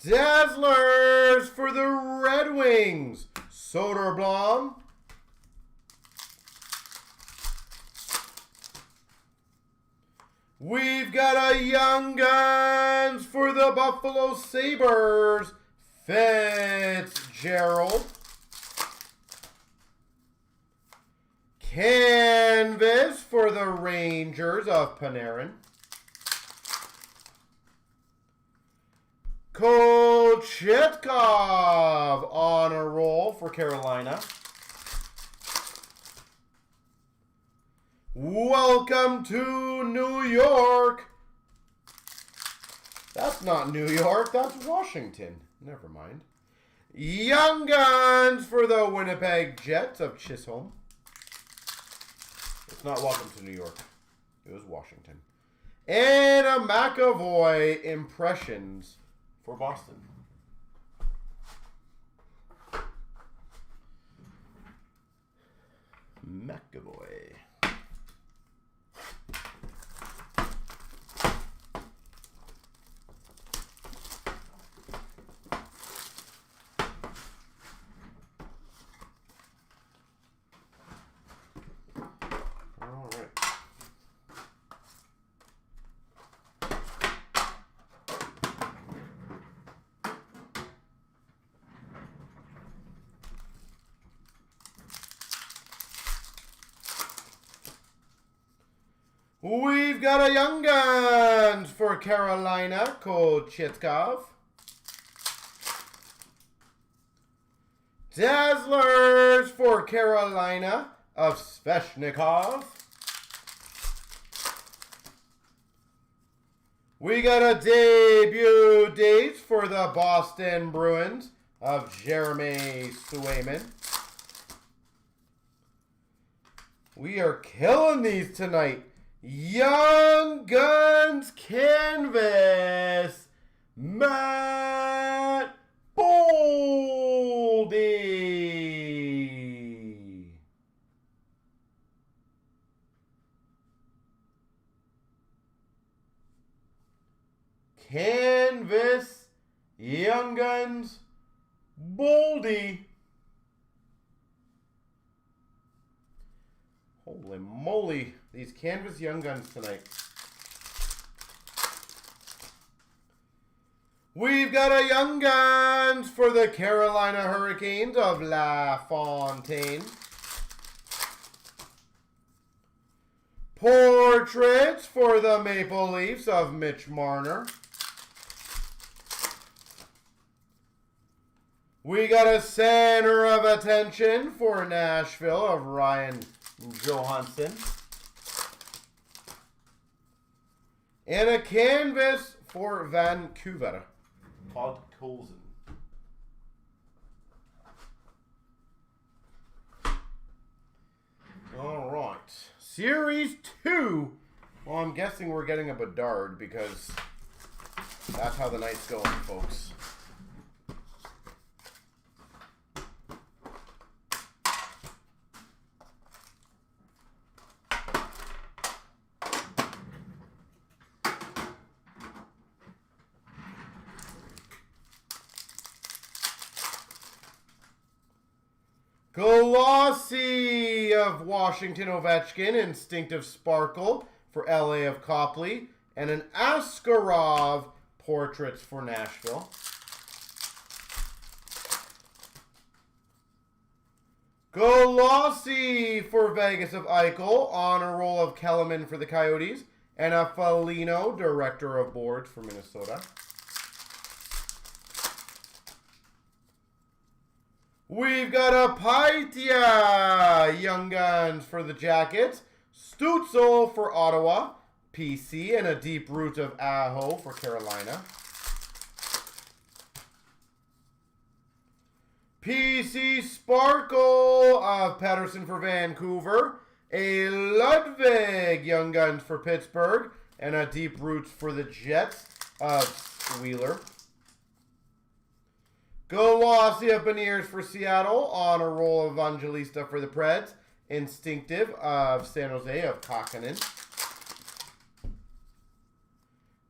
Dazzlers for the Red Wings, Soderblom. We've got a Young Guns for the Buffalo Sabres, Fitzgerald. Canvas for the Rangers of Panarin. Kochetkov on a roll for Carolina. Welcome to New York. That's not New York, that's Washington. Never mind. Young Guns for the Winnipeg Jets of Chisholm. It's not welcome to New York. It was Washington. And a McAvoy Impressions for Boston. McAvoy. We've got a Young Guns for Carolina, Kochetkov. Dazzlers for Carolina of Sveshnikov. We got a debut date for the Boston Bruins of Jeremy Swayman. We are killing these tonight. Young Guns Canvas, Matt Boldy. Canvas, Young Guns, Boldy. Holy moly, these Canvas Young Guns tonight. We've got a Young Guns for the Carolina Hurricanes of LaFontaine. Portraits for the Maple Leafs of Mitch Marner. We got a center of attention for Nashville of Ryan Johansson. And a canvas for Vancouver, Todd Colson. All right. Series 2 Well, I'm guessing we're getting a Bedard because that's how the night's going, folks. Glossy of Washington Ovechkin, Instinctive Sparkle for LA of Copley, and an Askarov Portraits for Nashville. Glossy for Vegas of Eichel, Honor Roll of Kellerman for the Coyotes, and a Foligno, Director of Boards for Minnesota. We've got a Paitia, Young Guns for the Jackets, Stutzel for Ottawa, PC, and a Deep Root of Aho for Carolina. PC Sparkle of Pettersson for Vancouver, a Ludwig Young Guns for Pittsburgh, and a Deep Roots for the Jets of Wheeler. Glossy of Beniers for Seattle, Honor Roll of Evangelista for the Preds, Instinctive of San Jose of Kakkonen.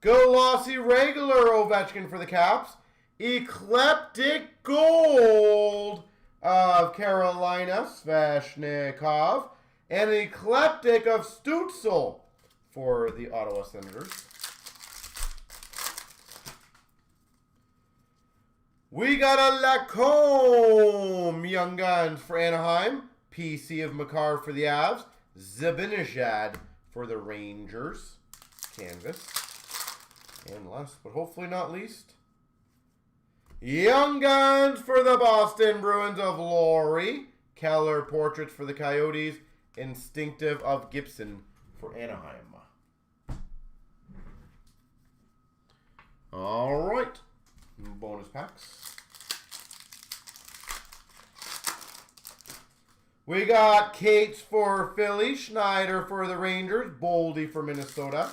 Glossy Regular Ovechkin for the Caps, Eclectic Gold of Carolina, Sveshnikov, and an Eclectic of Stutzel for the Ottawa Senators. We got a Lacombe Young Guns for Anaheim, PC of Makar for the Avs, Zibanejad for the Rangers, canvas. And last but hopefully not least, Young Guns for the Boston Bruins of Laurie, Keller Portraits for the Coyotes, Instinctive of Gibson for Anaheim. All right. Bonus packs. We got Cates for Philly, Schneider for the Rangers, Boldy for Minnesota.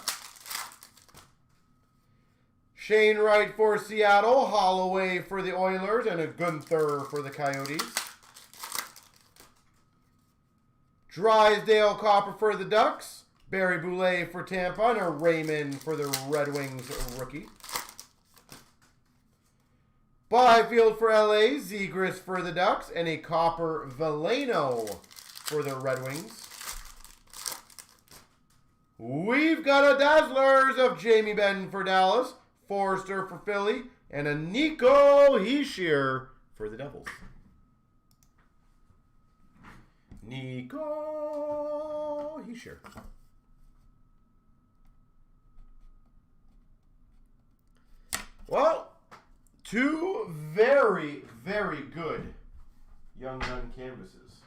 Shane Wright for Seattle, Holloway for the Oilers, and a Gunther for the Coyotes. Drysdale Copper for the Ducks, Barry Boulay for Tampa, and a Raymond for the Red Wings rookie. Byfield for LA, Zegras for the Ducks, and a Copper Veleno for the Red Wings. We've got a Dazzlers of Jamie Benn for Dallas, Forrester for Philly, and a Nico Hischier for the Devils. Nico Hischier. Well, two very, very good Young Gun canvases.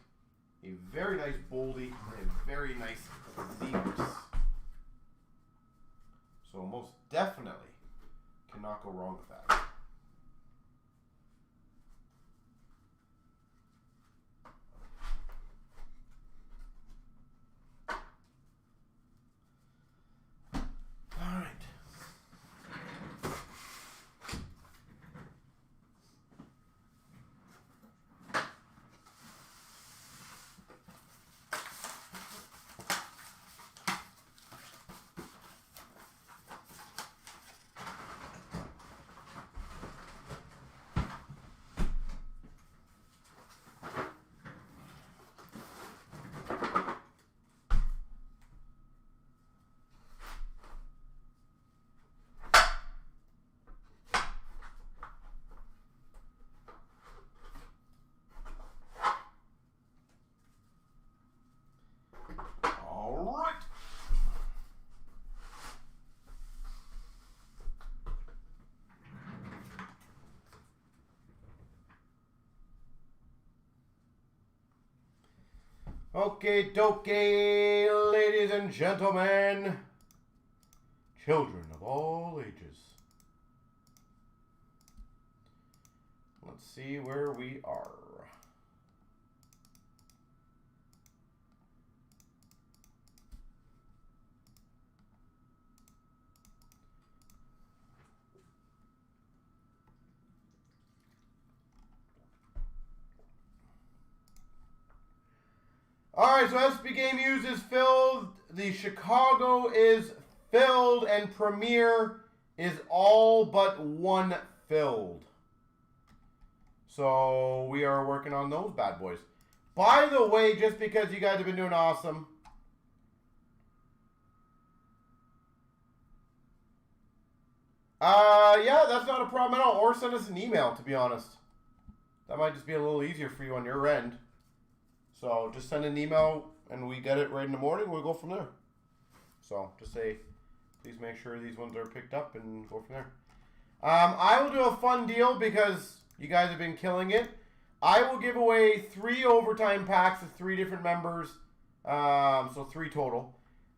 A very nice Boldy and a very nice Zegras. So most definitely cannot go wrong with that. All right. Okay, dokie, ladies and gentlemen, children of all ages. Let's see where we are. All right, so SP Game Used is filled. The Chicago is filled, and Premier is all but one filled. So we are working on those bad boys. By the way, just because you guys have been doing awesome, yeah, that's not a problem at all. Or send us an email, to be honest. That might just be a little easier for you on your end. So just send an email, and we get it right in the morning. We'll go from there. So just say, please make sure these ones are picked up, and go from there. I will do a fun deal because you guys have been killing it. I will give away 3 overtime packs to 3 different members. So 3 total.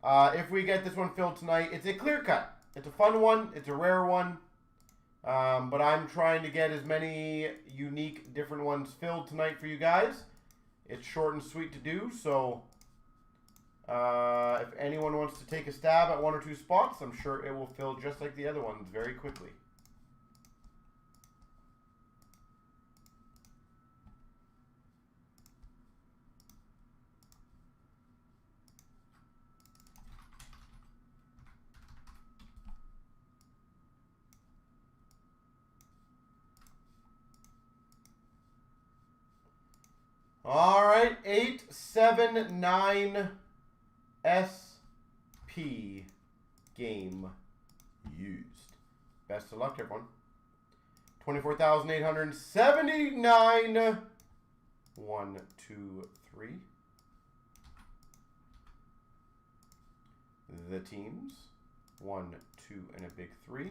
If we get this one filled tonight, it's a clear cut. It's a fun one. It's a rare one. But I'm trying to get as many unique different ones filled tonight for you guys. It's short and sweet to do. So if anyone wants to take a stab at 1 or 2 spots, I'm sure it will fill just like the other ones very quickly. All right, 879 SP Game Used. Best of luck, everyone. 24,879. 1, 2, 3. The teams. 1, 2, and a big 3.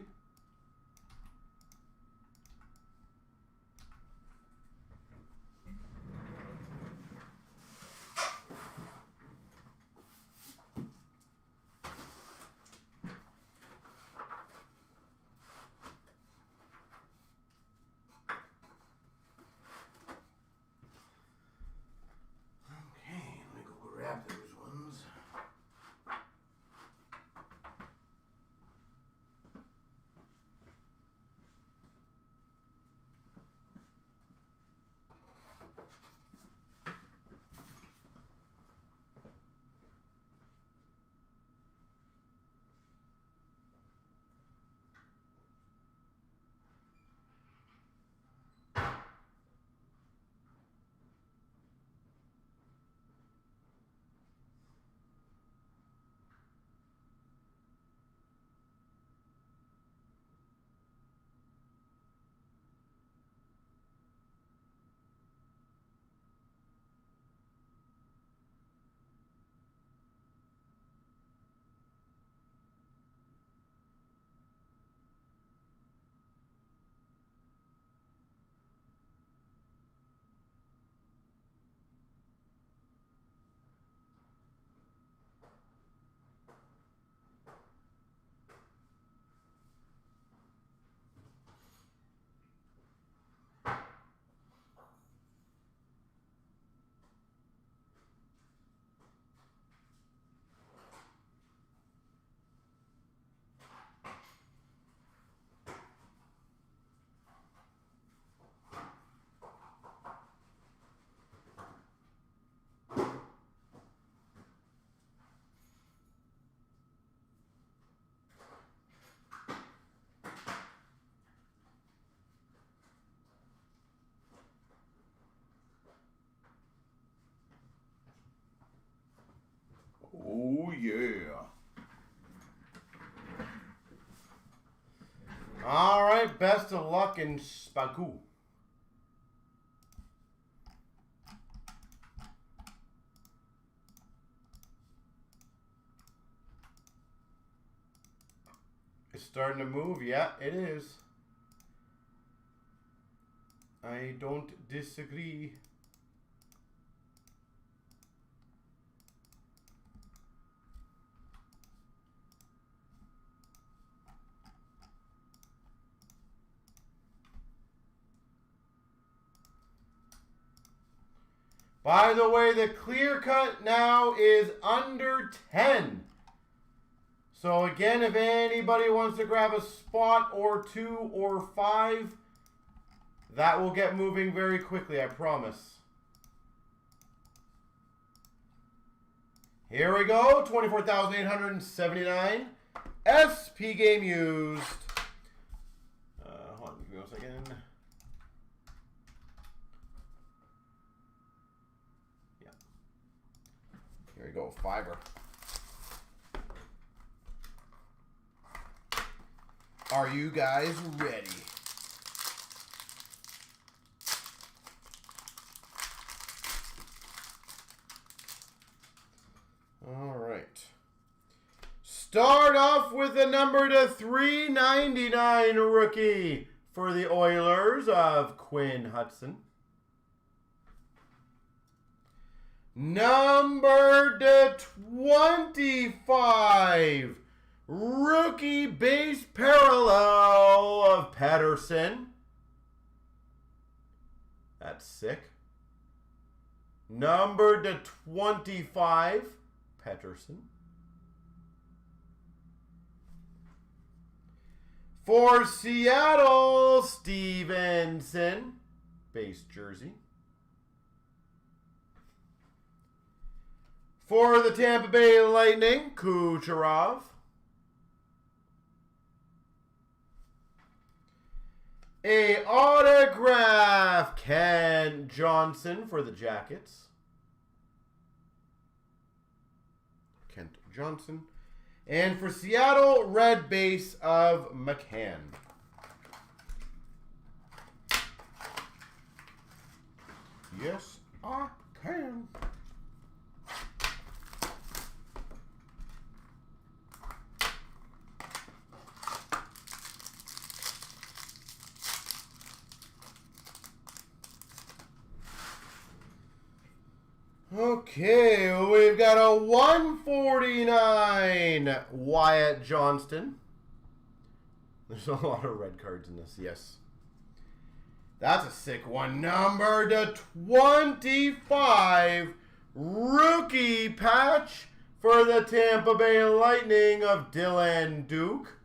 Oh, yeah. All right, best of luck in Spaku. It's starting to move. Yeah, it is. I don't disagree. By the way, the clear cut now is under 10. So again, if anybody wants to grab a spot or 2 or 5, that will get moving very quickly, I promise. Here we go. 24,879. SP game used. Hold on, give me 1 second. Yeah. Here we go. Fiber. Are you guys ready? All right. Start off with the number to 399 rookie for the Oilers of Quinn Hudson. Number to 25 rookie base parallel of Pettersson. That's sick. Number to 25, Pettersson. For Seattle, Stevenson, base jersey. For the Tampa Bay Lightning, Kucherov. A autograph, Kent Johnson for the Jackets. Kent Johnson. And for Seattle, red base of McCann. Yes, I can. Okay, we've got a 149 Wyatt Johnston. There's a lot of red cards in this, yes. That's a sick one. Number to 25 rookie patch for the Tampa Bay Lightning of Dylan Duke.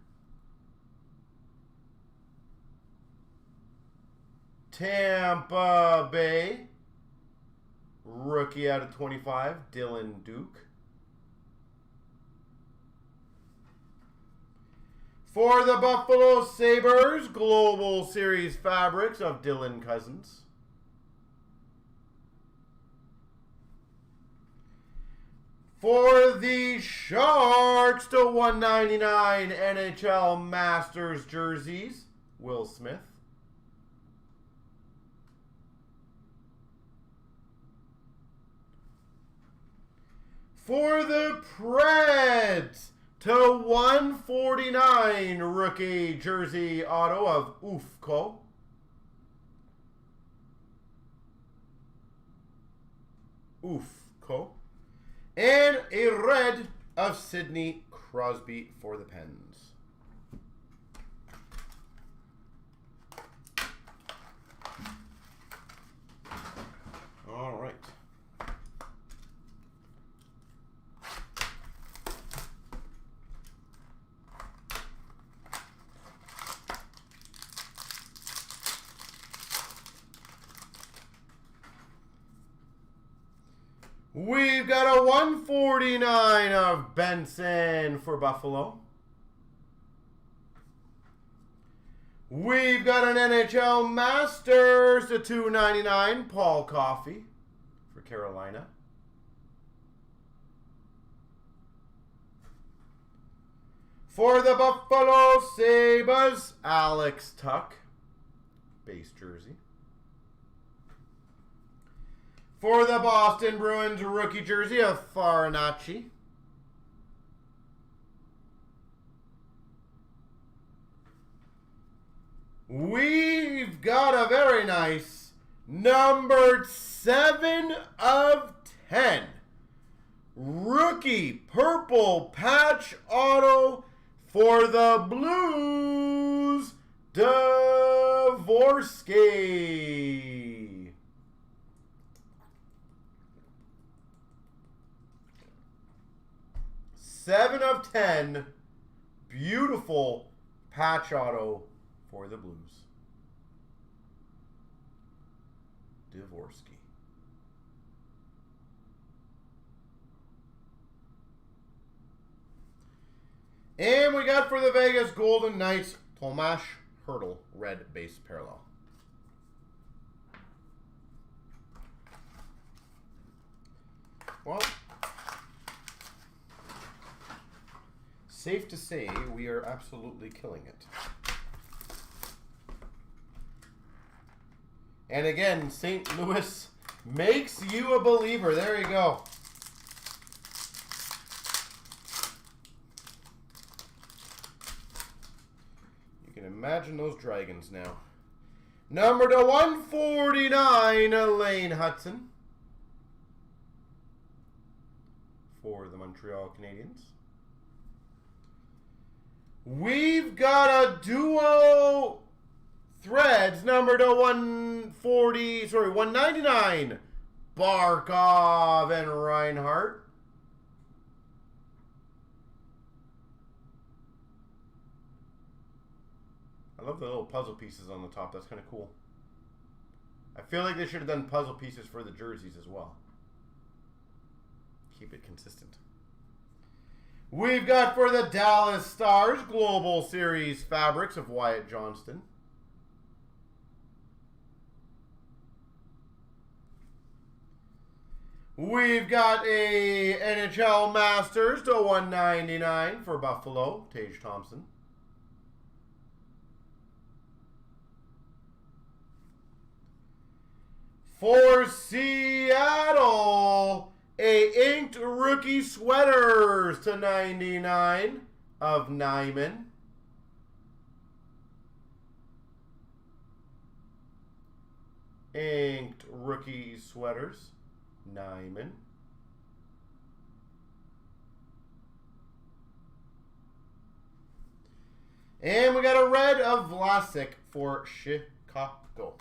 Tampa Bay. Rookie out of 25, Dylan Duke. For the Buffalo Sabres, Global Series Fabrics of Dylan Cousins. For the Sharks to 199 NHL Masters jerseys, Will Smith. For the Preds, to 149 rookie jersey auto of Ufko. And a red of Sidney Crosby for the Pens. All right. We've got a 149 of Benson for Buffalo. We've got an NHL Masters to 299, Paul Coffey for Carolina. For the Buffalo Sabres, Alex Tuck, base jersey. For the Boston Bruins, rookie jersey of Farinacci. We've got a very nice numbered 7 of 10 rookie purple patch auto for the Blues, Dvorsky. 7 of 10. Beautiful patch auto for the Blues. Dvorsky. And we got for the Vegas Golden Knights, Tomas Hertl, red base parallel. Well, safe to say we are absolutely killing it. And again, St. Louis makes you a believer. There you go. You can imagine those Dragons now. Number to 149, Elaine Hudson. For the Montreal Canadiens. We've got a duo Threads, number to 199, Barkov and Reinhardt. I love the little puzzle pieces on the top. That's kind of cool. I feel like they should have done puzzle pieces for the jerseys as well. Keep it consistent. We've got for the Dallas Stars, Global Series Fabrics of Wyatt Johnston. We've got a NHL Masters to 199 for Buffalo, Tage Thompson. For Seattle, a inked rookie sweaters to 99 of Nyman. Inked rookie sweaters. Nyman. And we got a red of Vlasic for Chicago.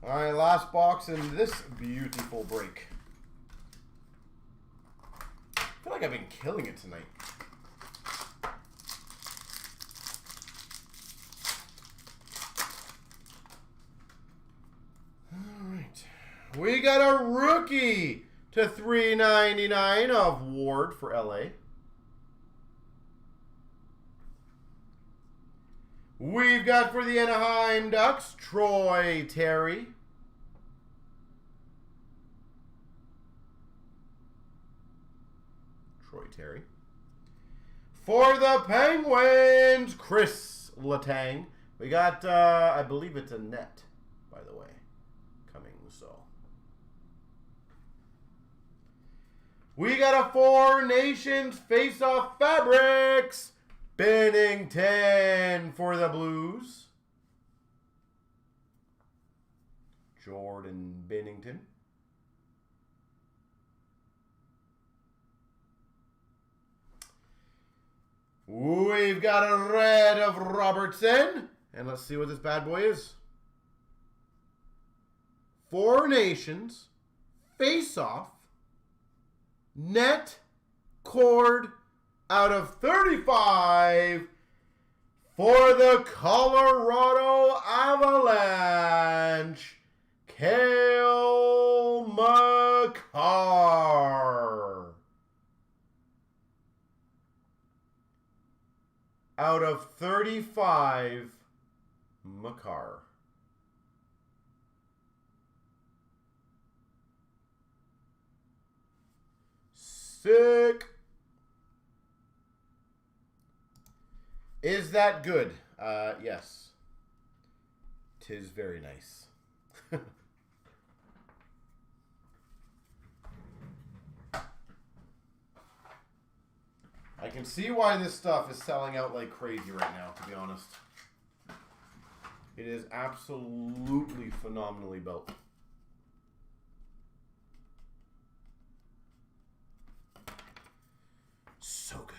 All right, last box in this beautiful break. I feel like I've been killing it tonight. We got a rookie to 399 of Ward for LA. We've got for the Anaheim Ducks, Troy Terry. For the Penguins, Chris Letang. We got, I believe it's a net, by the way. We got a Four Nations Face-Off Fabrics, Binnington for the Blues. Jordan Binnington. We've got a red of Robertson. And let's see what this bad boy is. Four Nations Face-Off. Net cord out of 35 for the Colorado Avalanche, Cale Makar. Out of 35, Makar. Sick. Is that good? Yes. 'Tis very nice. I can see why this stuff is selling out like crazy right now, to be honest. It is absolutely phenomenally built. So good.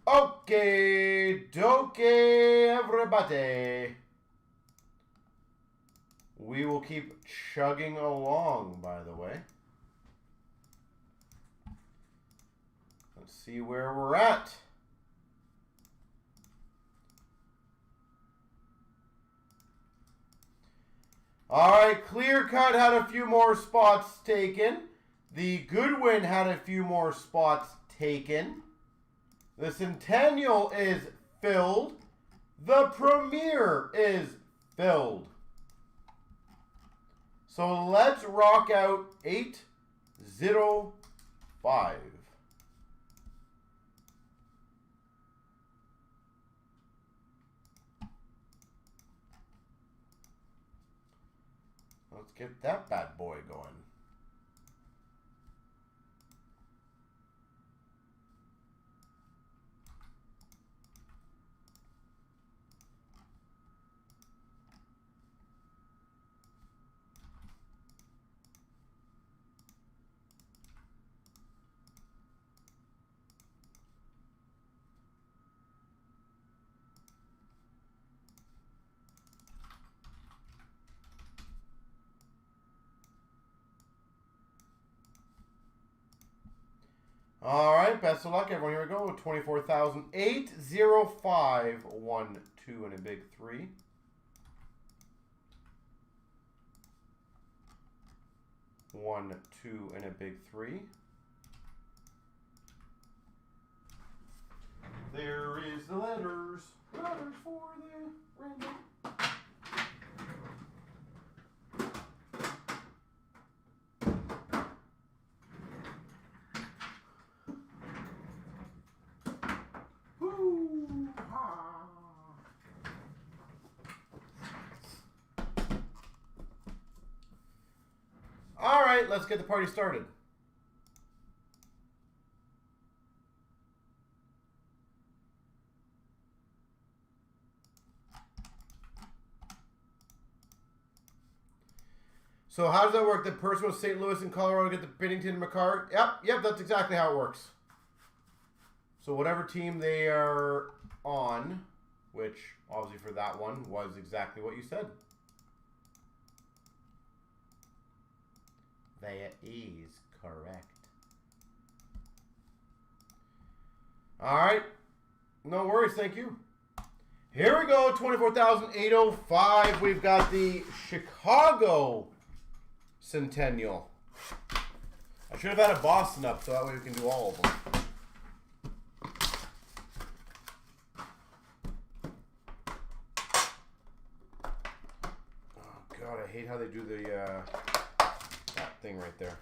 Okay, dokie, everybody. We will keep chugging along, by the way. Let's see where we're at. All right, Clear Cut had a few more spots taken. The Goodwin had a few more spots taken. The Centennial is filled. The Premier is filled. So let's rock out 805. Let's get that bad boy going. All right, best of luck, everyone. Here we go. 24,805. 1, 2, and a big 3. One, 2, and a big 3. There is the letters. Letters for the random. All right, let's get the party started. So how does that work? The person with St. Louis and Colorado get the Binnington McCarr? Yep, that's exactly how it works. So whatever team they are on, which obviously for that one was exactly what you said. That is correct. All right. No worries. Thank you. Here we go. 24,805. We've got the Chicago Centennial. I should have had a Boston up so that way we can do all of them. Oh, God. I hate how they do the... thing right there.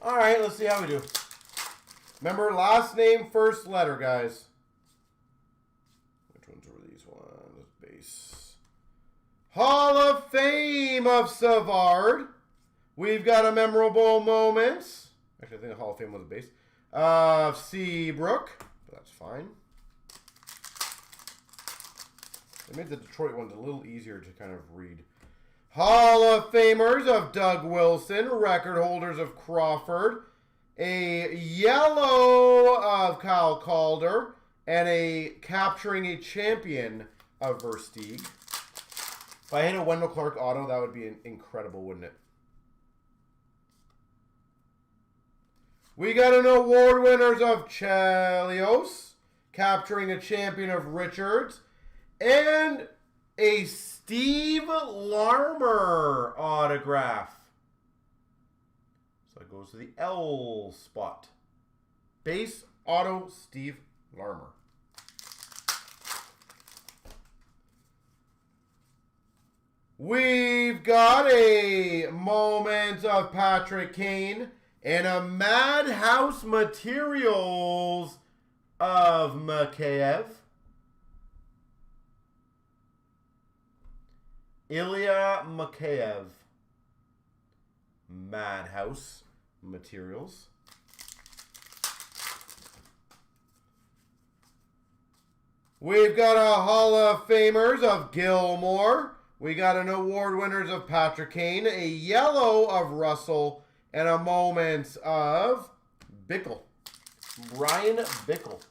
All right, let's see how we do. Remember, last name, first letter, guys. Which ones were these ones? Base. Hall of Fame of Savard. We've got a memorable moments. Actually, I think the Hall of Fame was a base. Seabrook. But that's fine. They made the Detroit ones a little easier to kind of read. Hall of Famers of Doug Wilson. Record holders of Crawford. A yellow of Kyle Calder. And a capturing a champion of Versteeg. If I hit a Wendell Clark auto, that would be incredible, wouldn't it? We got an award winners of Chelios. Capturing a champion of Richards. And a Steve Larmer autograph. So it goes to the L spot. Base auto Steve Larmer. We've got a moment of Patrick Kane and a Madhouse Materials of Mikheyev. Ilya Mikheyev. Madhouse Materials. We've got a Hall of Famers of Gilmore. We got an award winners of Patrick Kane, a yellow of Russell, and a moments of Bickle. Brian Bickle.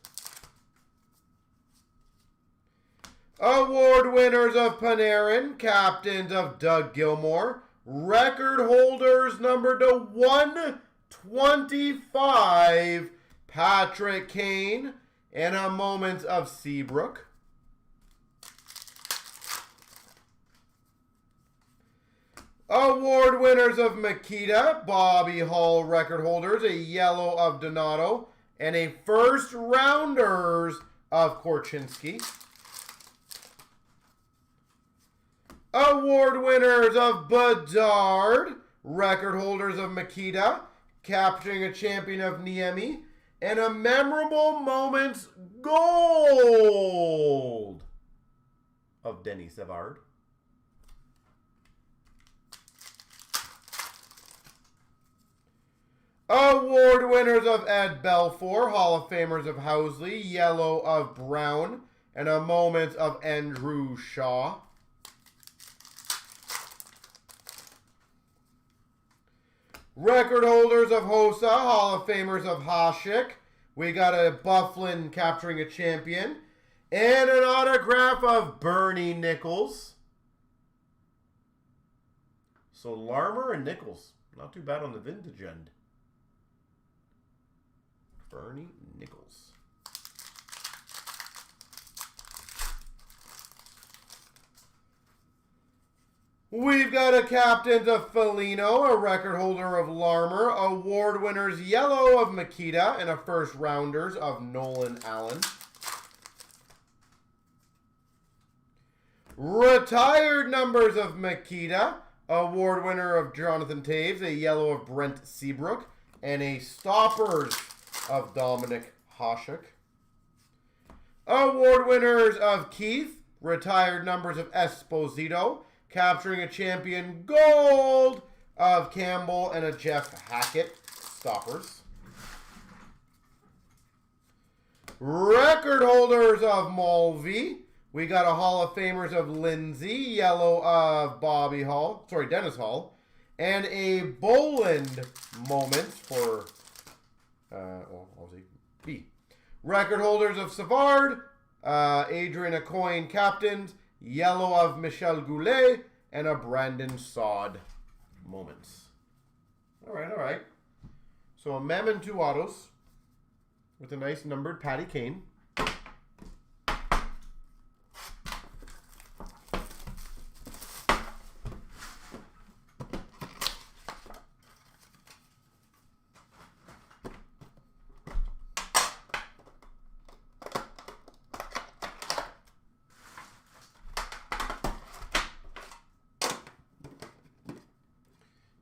Award winners of Panarin, captains of Doug Gilmore, record holders numbered to 125, Patrick Kane, and a moment of Seabrook. Award winners of Makita, Bobby Hull record holders, a yellow of Donato, and a first rounders of Korchinski. Award winners of Bedard, record holders of Makita, capturing a champion of Niemi, and a memorable moments gold of Denny Savard. Award winners of Ed Belfour, Hall of Famers of Housley, yellow of Brown, and a moment of Andrew Shaw. Record holders of Hossa, Hall of Famers of Hasek. We got a Bufflin capturing a champion. And an autograph of Bernie Nichols. So Larmer and Nichols. Not too bad on the vintage end. Bernie Nichols. We've got a captain of Felino, a record holder of Larmer, award winners yellow of Makita, and a first rounders of Nolan Allen. Retired numbers of Makita, award winner of Jonathan Taves, a yellow of Brent Seabrook, and a stoppers of Dominic Hasek. Award winners of Keith, retired numbers of Esposito, capturing a champion gold of Campbell and a Jeff Hackett, stoppers. Record holders of Mulvey. We got a Hall of Famers of Lindsay, yellow of Dennis Hall, and a Boland moment for B. Record holders of Savard, Adrian Acoin captains, yellow of Michel Goulet, and a Brandon Sod moments. All right. So a mem and 2 autos with a nice numbered Patty Kane.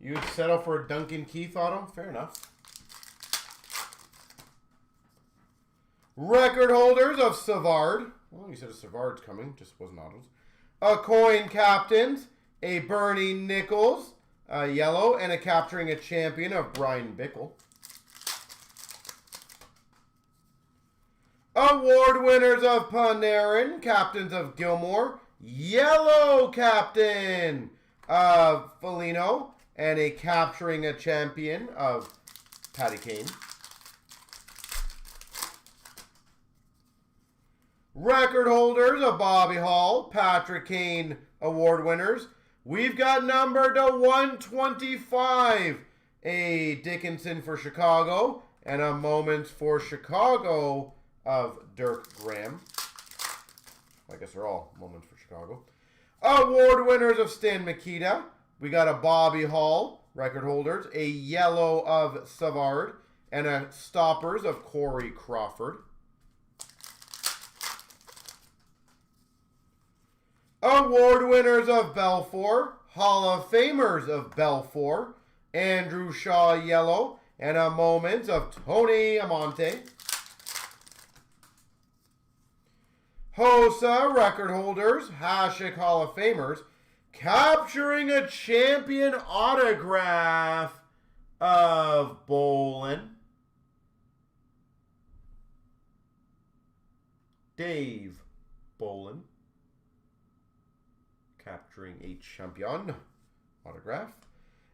You would settle for a Duncan Keith auto? Fair enough. Record holders of Savard. Well, you said a Savard's coming, just wasn't autos. A coin captains, a Bernie Nichols, a yellow, and a capturing a champion of Brian Bickle. Award winners of Panarin, captains of Gilmore, yellow captain of Felino, and a capturing a champion of Patty Kane. Record holders of Bobby Hull, Patrick Kane award winners. We've got number to 125. A Dickinson for Chicago and a Moments for Chicago of Dirk Graham. I guess they're all Moments for Chicago. Award winners of Stan Mikita. We got a Bobby Hull, record holders, a yellow of Savard, and a stoppers of Corey Crawford. Award winners of Belfour, Hall of Famers of Belfour, Andrew Shaw yellow, and a moment of Tony Amonte. Hossa record holders, Hasek Hall of Famers, capturing a champion autograph of Bolin. Dave Bolin. Capturing a champion autograph.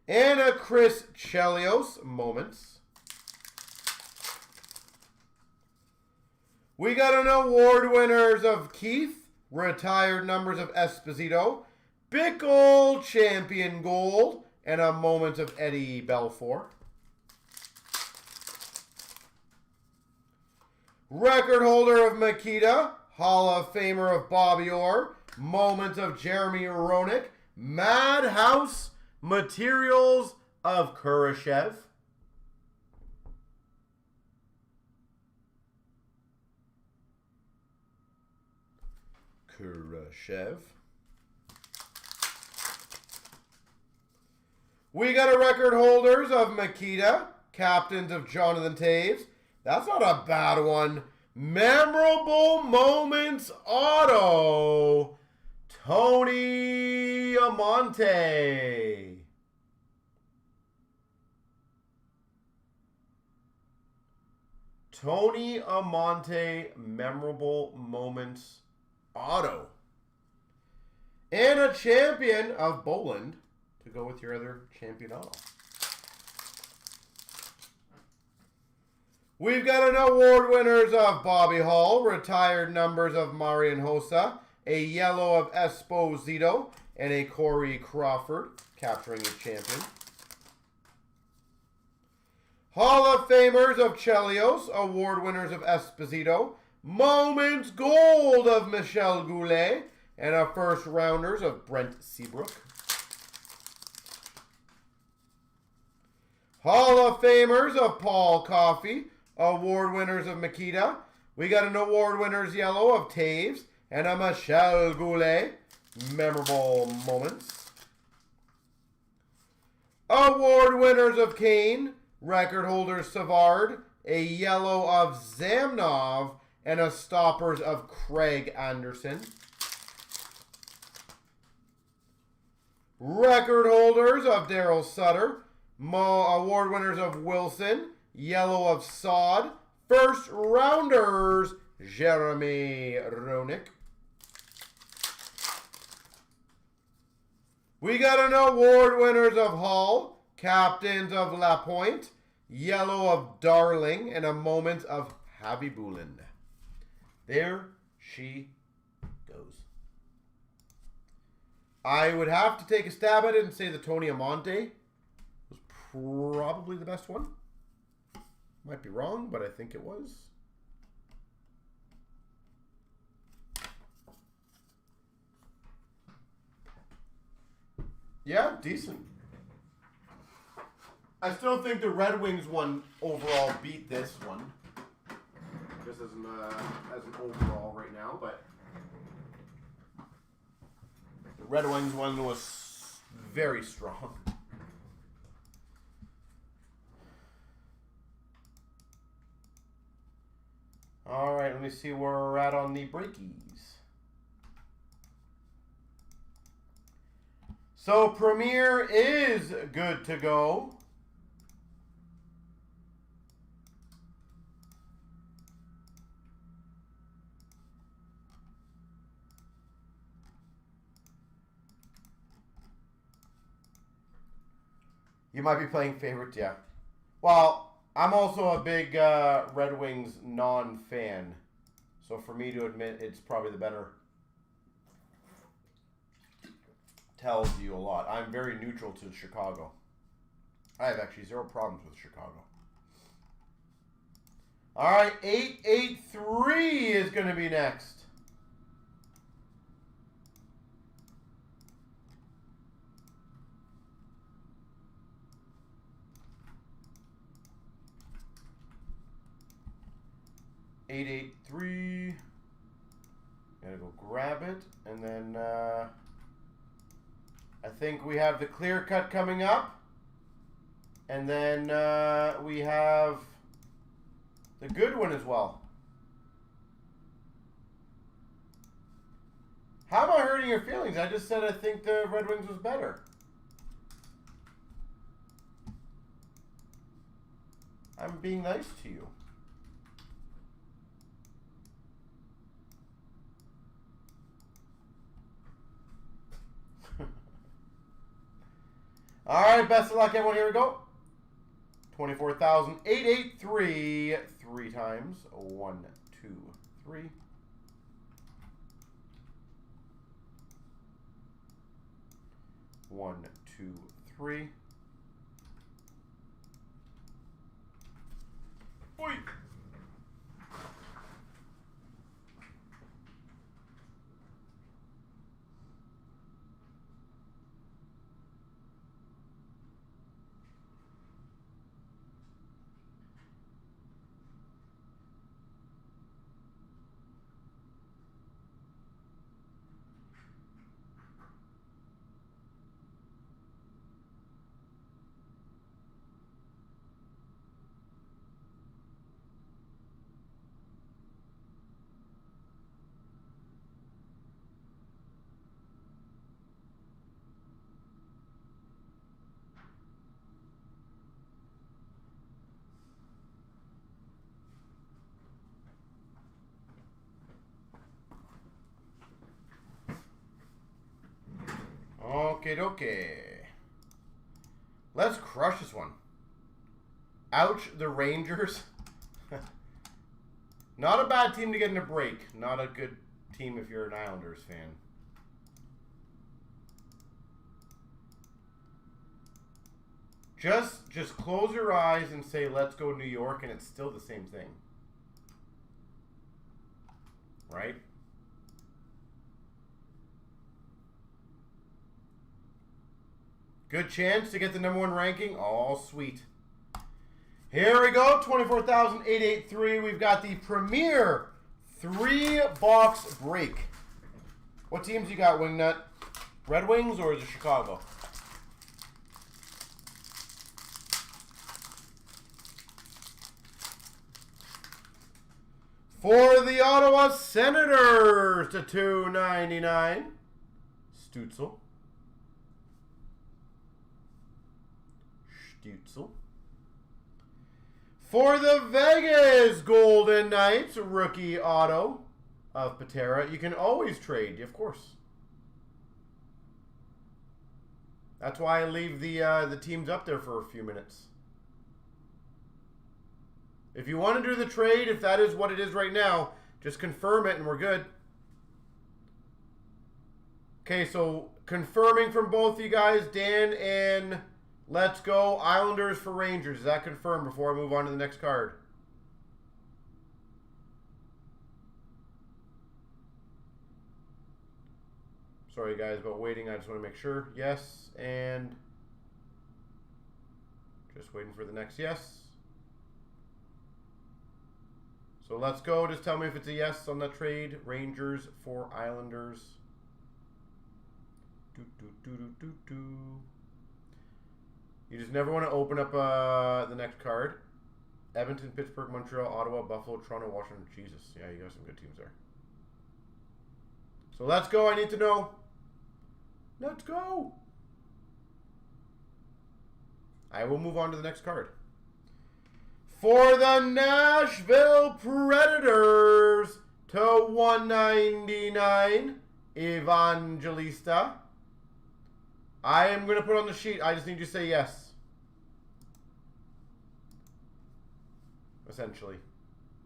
And a Chris Chelios moments. We got an award winners of Keith, retired numbers of Esposito, Bickle champion gold, and a moment of Eddie Belfour. Record holder of Makita, Hall of Famer of Bobby Orr, moment of Jeremy Roenick, Madhouse Materials of Kurashev. We got a record holders of Makita, captains of Jonathan Taves. That's not a bad one. Memorable moments auto, Tony Amonte. Tony Amonte, memorable moments auto. And a champion of Boland to go with your other champion auto. We've got an award winners of Bobby Hall, retired numbers of Marian Hossa, a yellow of Esposito, and a Corey Crawford, capturing a champion. Hall of Famers of Chelios, award winners of Esposito, Moments Gold of Michel Goulet, and a first rounders of Brent Seabrook. Hall of Famers of Paul Coffey, award winners of Makita. We got an award winners yellow of Taves and a Michel Goulet. Memorable moments. Award winners of Kane. Record holders Savard. A yellow of Zamnov and a stoppers of Craig Anderson. Record holders of Daryl Sutter. Award winners of Wilson. Yellow of Sod. First rounders, Jeremy Roenick. We got an award winners of Hall. Captains of Lapointe. Yellow of Darling. And a moment of Javi Bulin. There she goes. I would have to take a stab at it and say the Tony Amonte was probably the best one. Might be wrong, but I think it was. Yeah, decent. I still think the Red Wings one overall beat this one. Just as an overall right now, but the Red Wings one was very strong. All right, let me see where we're at on the breakies. So Premier is good to go. You might be playing favorites, yeah. Well, I'm also a big Red Wings non-fan. So for me to admit it's probably the better tells you a lot. I'm very neutral to Chicago. I have actually zero problems with Chicago. All right, 883 is going to be next. $883. Gotta go grab it, and then I think we have the clear cut coming up, and then we have the good one as well. How am I hurting your feelings? I just said I think the Red Wings was better. I'm being nice to you. All right, best of luck, everyone. Here we go. 24,883 three times. 1, 2, 3. 1, 2, 3. Oi. Okay, okay. Let's crush this one. Ouch, the Rangers. Not a bad team to get in a break. Not a good team if you're an Islanders fan. Just close your eyes and say, let's go New York, and it's still the same thing. Right? Good chance to get the #1 ranking. All sweet. Here we go. 24,883. We've got the premier 3-box break. What teams you got, Wingnut? Red Wings or is it Chicago? For the Ottawa Senators to 299, Stützle. For the Vegas Golden Knights, rookie auto of Patera. You can always trade, of course. That's why I leave the teams up there for a few minutes. If you want to do the trade, if that is what it is right now, just confirm it and we're good. Okay, so confirming from both you guys, Dan and Let's Go, Islanders for Rangers. Is that confirmed before I move on to the next card? Sorry guys about waiting, I just want to make sure. Yes, and just waiting for the next yes. So Let's Go. Just tell me if it's a yes on the trade. Rangers for Islanders. You just never want to open up the next card. Edmonton, Pittsburgh, Montreal, Ottawa, Buffalo, Toronto, Washington. Jesus. Yeah, you got some good teams there. So Let's Go. I need to know. Let's go. I will move on to the next card. For the Nashville Predators to 199, Evangelista. I am going to put on the sheet. I just need you to say yes. Essentially.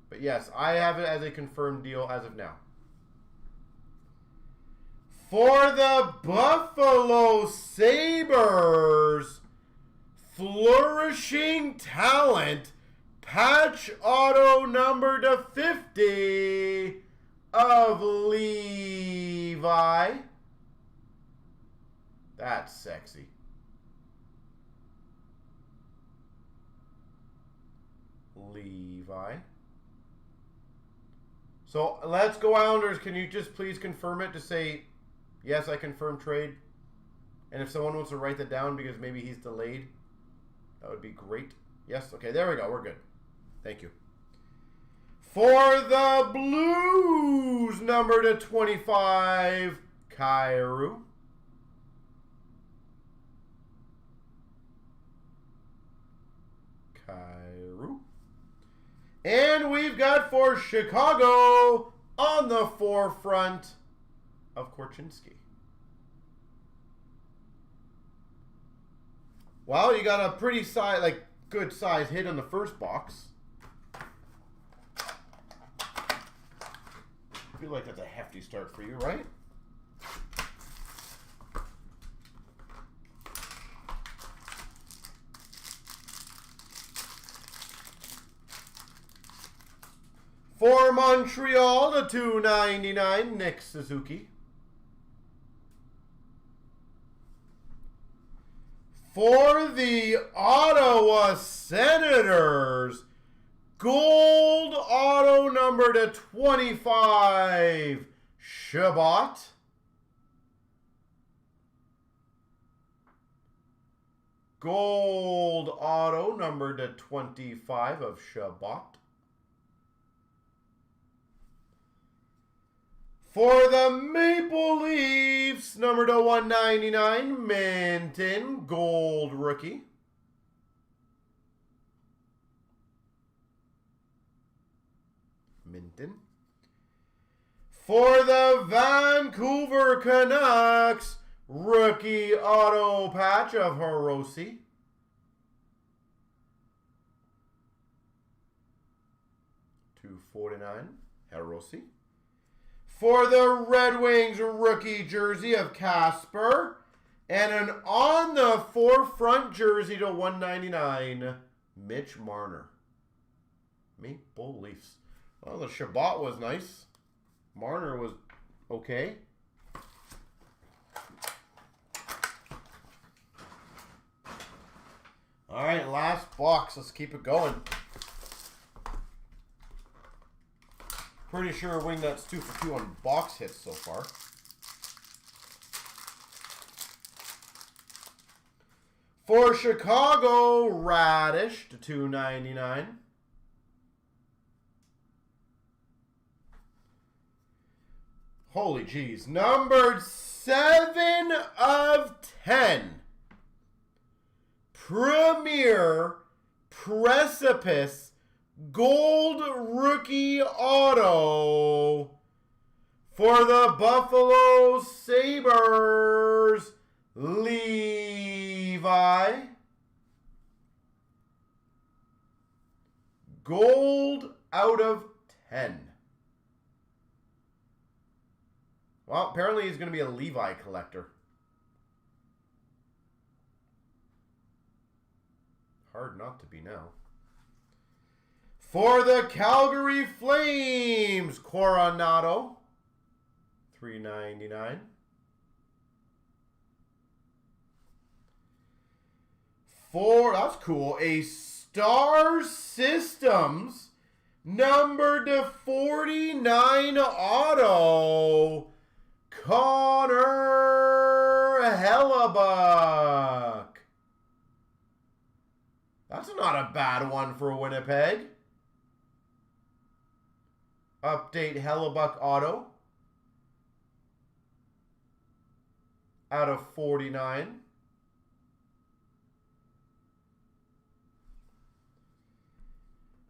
But yes, I have it as a confirmed deal as of now. For the Buffalo Sabres, flourishing talent. Patch auto number to 50 of Levi. That's sexy. Levi. So Let's Go Islanders. Can you just please confirm it to say, yes, I confirm trade? And if someone wants to write that down because maybe he's delayed, that would be great. Yes, okay, there we go. We're good. Thank you. For the Blues, number to 25, Kyrou. And we've got for Chicago on the forefront of Korchinski. Well, you got a pretty good size hit on the first box. I feel like that's a hefty start for you, right? For Montreal, the 299, Nick Suzuki. For the Ottawa Senators, gold auto number to 25, Chabot. Gold auto number to 25 of Chabot. For the Maple Leafs, number to 199, Minton, gold rookie. Minton. For the Vancouver Canucks, Rookie auto patch of Hiroshi. $2.49, Hiroshi. For the Red Wings, rookie jersey of Casper. And an on the forefront jersey to $1.99, Mitch Marner. Maple Leafs. Well, the Shabbat was nice. Marner was okay. All right, last box. Let's keep it going. Pretty sure Wingnut's 2 for 2 on box hits so far. For Chicago, Radish to $2.99. Holy jeez. Numbered 7 of 10. Premier Precipice Gold Rookie Auto for the Buffalo Sabres, Levi. Gold out of 10. Well, apparently he's going to be a Levi collector. Hard not to be now. For the Calgary Flames, Coronado, $3.99. That's cool, a Star Systems numbered to 49 auto, Connor Hellebuck. That's not a bad one for Winnipeg. Update Hellebuck auto out of 49.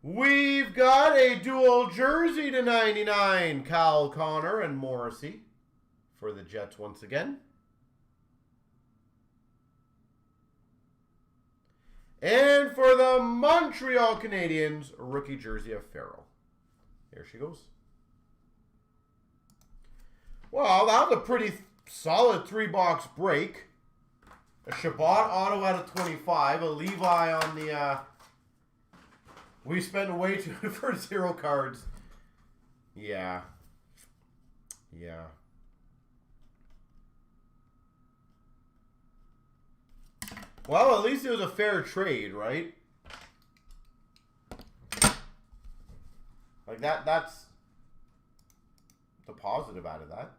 We've got a dual jersey to 99, Kyle Connor and Morrissey for the Jets once again. And for the Montreal Canadiens, rookie jersey of Farrell. There she goes. Well, that was a pretty solid 3-box break. A Shabbat auto out of 25. A Levi on the... we spent way too much for 0 cards. Yeah. Yeah. Well, at least it was a fair trade, right? Like that's the positive out of that.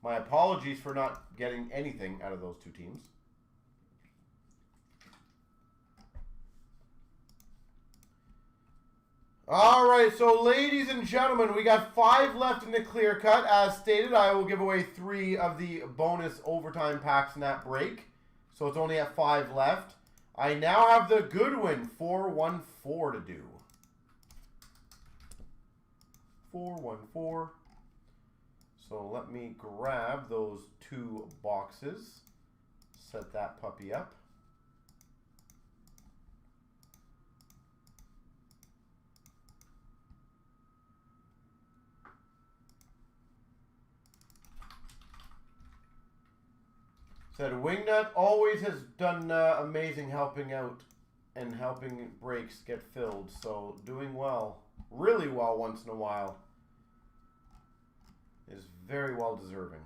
My apologies for not getting anything out of those two teams. All right, so ladies and gentlemen, we got 5 left in the clear cut. As stated, I will give away 3 of the bonus overtime packs in that break. So it's only at 5 left. I now have the Goodwin 414 to do. 414. So let me grab those 2 boxes. Set that puppy up. Said Wingnut always has done amazing helping out and helping breaks get filled. So doing well, really well once in a while is very well deserving.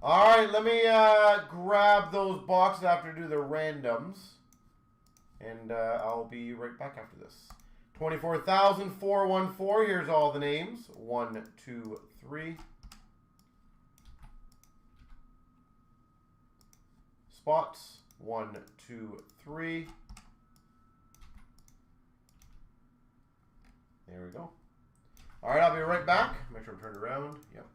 All right, let me grab those boxes after I do the randoms. And I'll be right back after this. 24,414. Here's all the names. 1, 2, 3. Spots. 1, 2, 3. There we go. All right, I'll be right back. Make sure I'm turned around. Yep.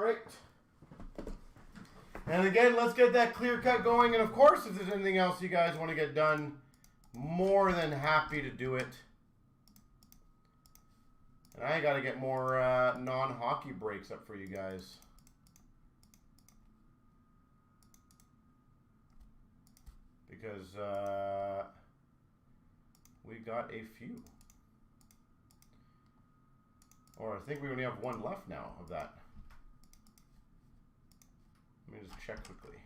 right. And again, let's get that clear cut going. And of course, if there's anything else you guys want to get done, more than happy to do it. And I got to get more non-hockey breaks up for you guys. Because we got a few. Or I think we only have one left now of that. Let me just check quickly.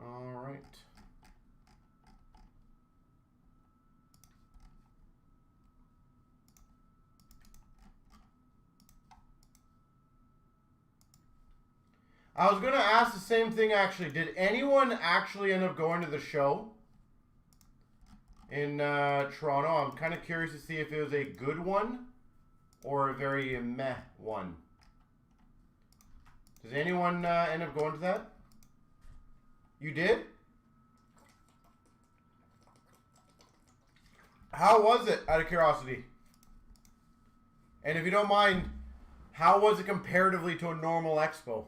All right. I was going to ask the same thing, actually. Did anyone actually end up going to the show in Toronto? I'm kind of curious to see if it was a good one or a very meh one. Does anyone end up going to that? You did? How was it, out of curiosity? And if you don't mind, how was it comparatively to a normal expo?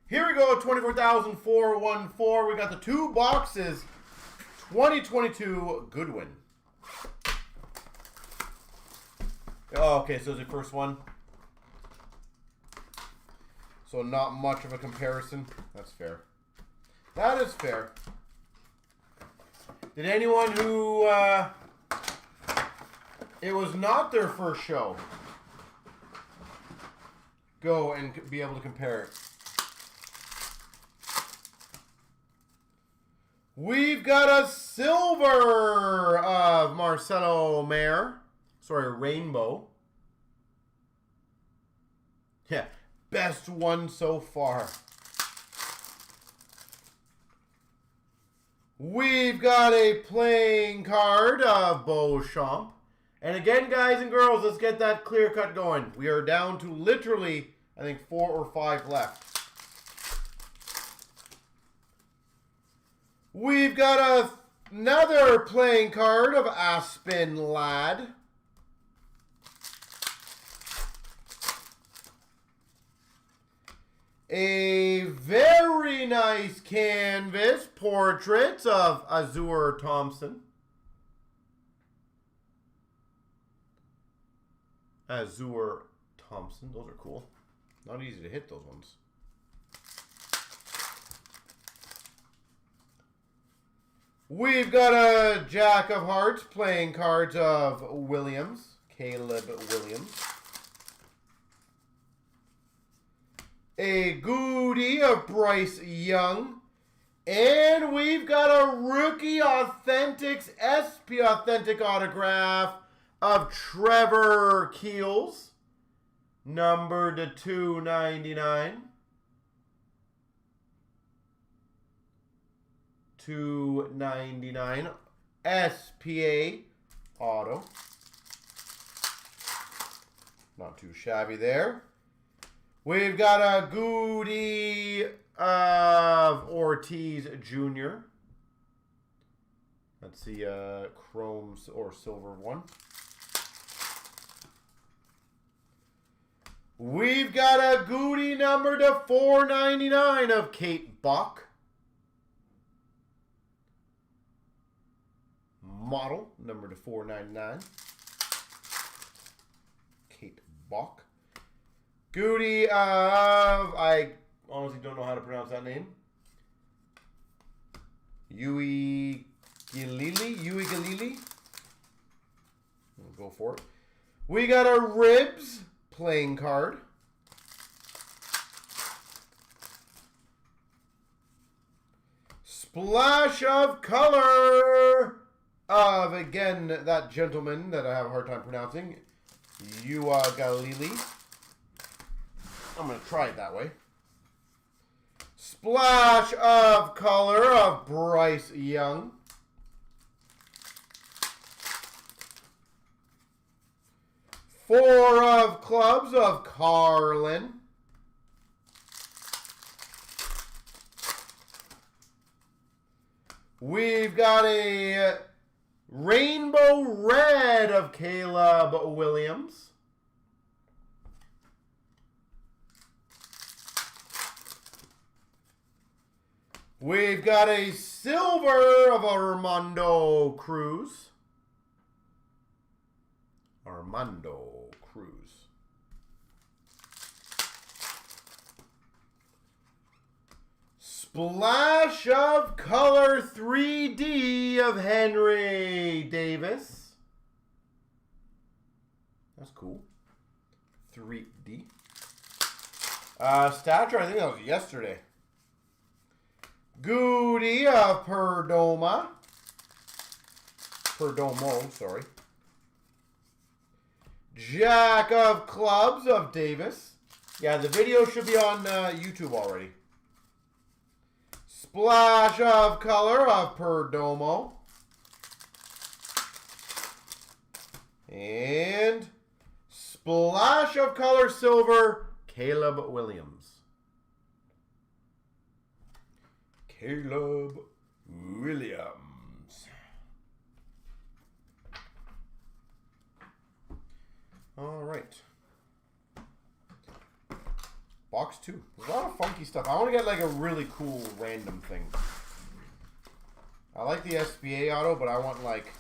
Here we go, 24,414. We got the 2 boxes, 2022 Goodwin. Oh, okay, so it's the first one. So not much of a comparison. That's fair. That is fair. Did anyone who it was not their first show go and be able to compare it? We've got a silver of Marcelo Mayer. Sorry, rainbow. Yeah, best one so far. We've got a playing card of Beauchamp. And again, guys and girls, let's get that clear cut going. We are down to literally, I think, 4 or 5 left. We've got another playing card of Aspen Ladd. A very nice canvas portrait of Azure Thompson. Azure Thompson, those are cool. Not easy to hit those ones. We've got a Jack of Hearts playing cards of Williams, Caleb Williams. A Goody of Bryce Young. And we've got a Rookie Authentics SP Authentic autograph of Trevor Keels, numbered to 299. 299 SPA auto. Not too shabby there. We've got a Goody of Ortiz Jr. That's the chrome or silver one. We've got a Goody number to 499 of Kate Buck. Model number to 499. Kate Buck. Goody of, I honestly don't know how to pronounce that name. Yui Galili. We'll go for it. We got a Ribs playing card. Splash of color of, again, that gentleman that I have a hard time pronouncing. Yua Galili. I'm going to try it that way. Splash of color of Bryce Young. 4 of clubs of Carlin. We've got a rainbow red of Caleb Williams. We've got a silver of Armando Cruz. Armando Cruz. Splash of color 3D of Henry Davis. That's cool. 3D. Stature, I think that was yesterday. Goody of Perdomo, sorry. Jack of clubs of Davis. Yeah, the video should be on YouTube already. Splash of color of Perdomo. And splash of color silver, Caleb Williams. Caleb Williams. All right. Box 2. There's a lot of funky stuff. I want to get like a really cool random thing. I like the SBA auto, but I want like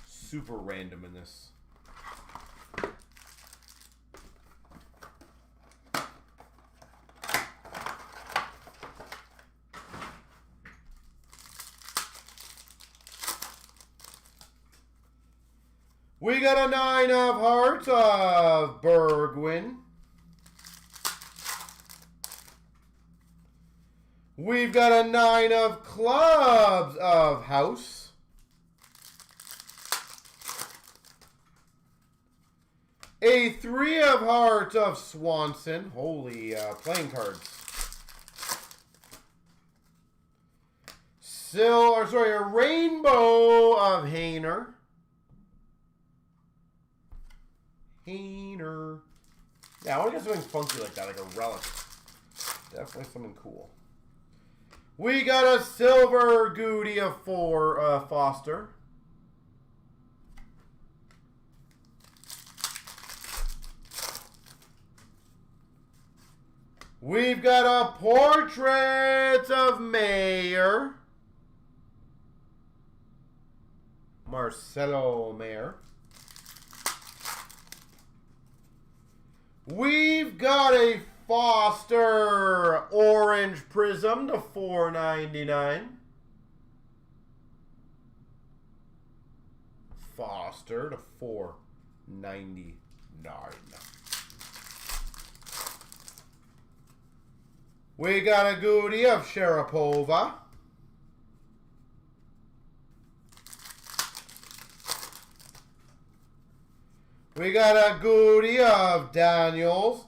super random in this. We got a 9 of hearts of Bergwin. We've got a 9 of clubs of House. A 3 of hearts of Swanson. Holy playing cards. A rainbow of Hayner. Yeah, I want to get something funky like that, like a relic. Definitely something cool. We got a silver Goody of Foster. We've got a portrait of Mayer. Marcelo Mayer. We've got a Foster orange prism to $4.99. Foster to $4.99. We got a Goody of Sharapova. We got a Goody of Daniels.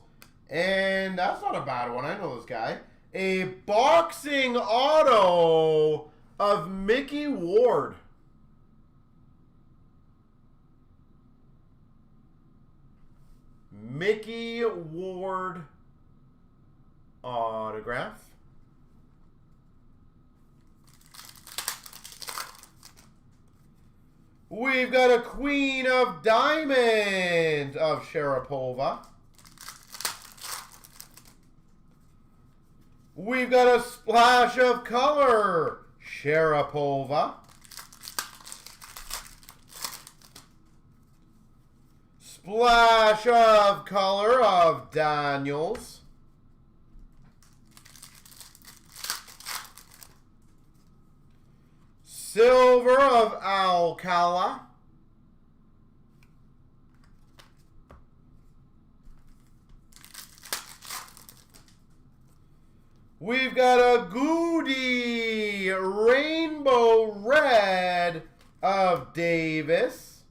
And that's not a bad one. I know this guy. A boxing auto of Mickey Ward. Mickey Ward autograph. We've got a Queen of Diamonds of Sharapova. We've got a splash of color, Sharapova. Splash of color of Daniels. Silver of Alcala. We've got a Goody rainbow red of Davis.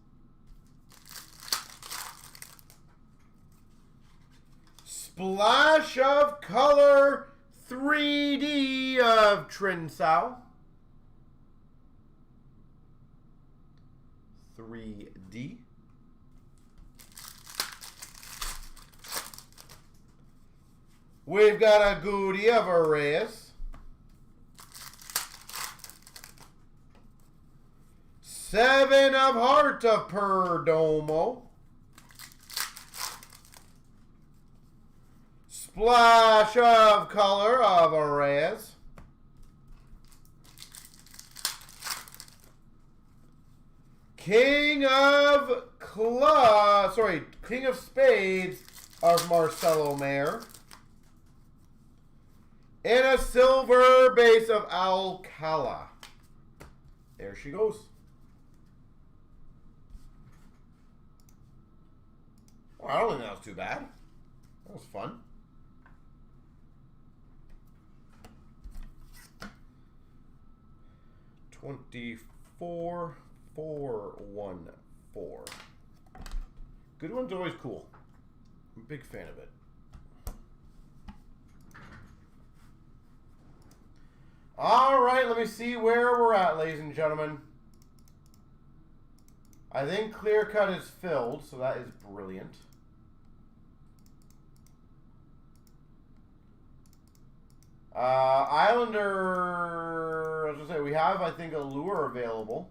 Splash of color 3D of Trinsau. 3D. We've got a Goody of Reyes. 7 of Heart of Perdomo. Splash of Color of Reyes. King of Spades of Marcelo Mayer. And a silver base of Alcala. There she goes. Well, I don't think that was too bad. That was fun. $24,414. Good one's always cool. I'm a big fan of it. All right, let me see where we're at, ladies and gentlemen. I think clear cut is filled, so that is brilliant. Islander, I was going to say, we have, I think, a lure available,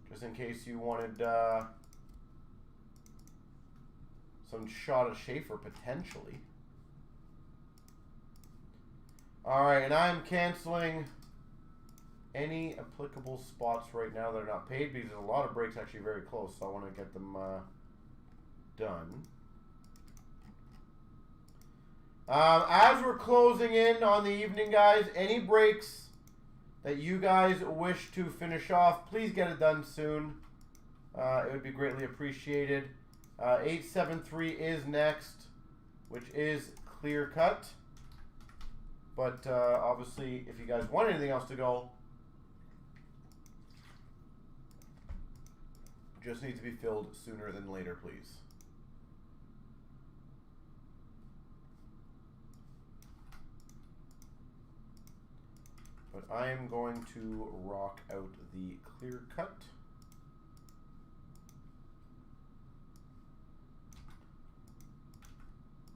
just in case you wanted some shot of Schaefer, potentially. All right, and I'm canceling any applicable spots right now that are not paid because there's a lot of breaks actually very close, so I want to get them done. As we're closing in on the evening, guys, any breaks that you guys wish to finish off, please get it done soon. It would be greatly appreciated. 873 is next, which is clear cut. But obviously, if you guys want anything else to go, just needs to be filled sooner than later, please. But I am going to rock out the clear cut.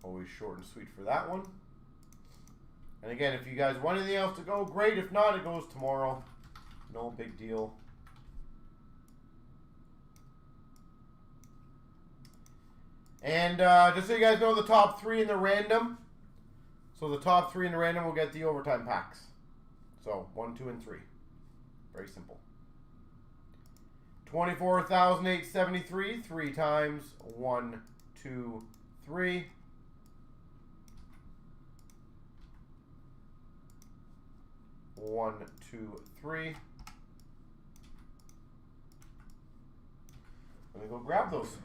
Always short and sweet for that one. And again, if you guys want anything else to go, great. If not, it goes tomorrow. No big deal. And just so you guys know, the top 3 in the random. So the top 3 in the random will get the overtime packs. So 1, 2, and 3. Very simple. 24,873. 3 times. 1, 2, 3. 1, 2, 3. Let me go grab those.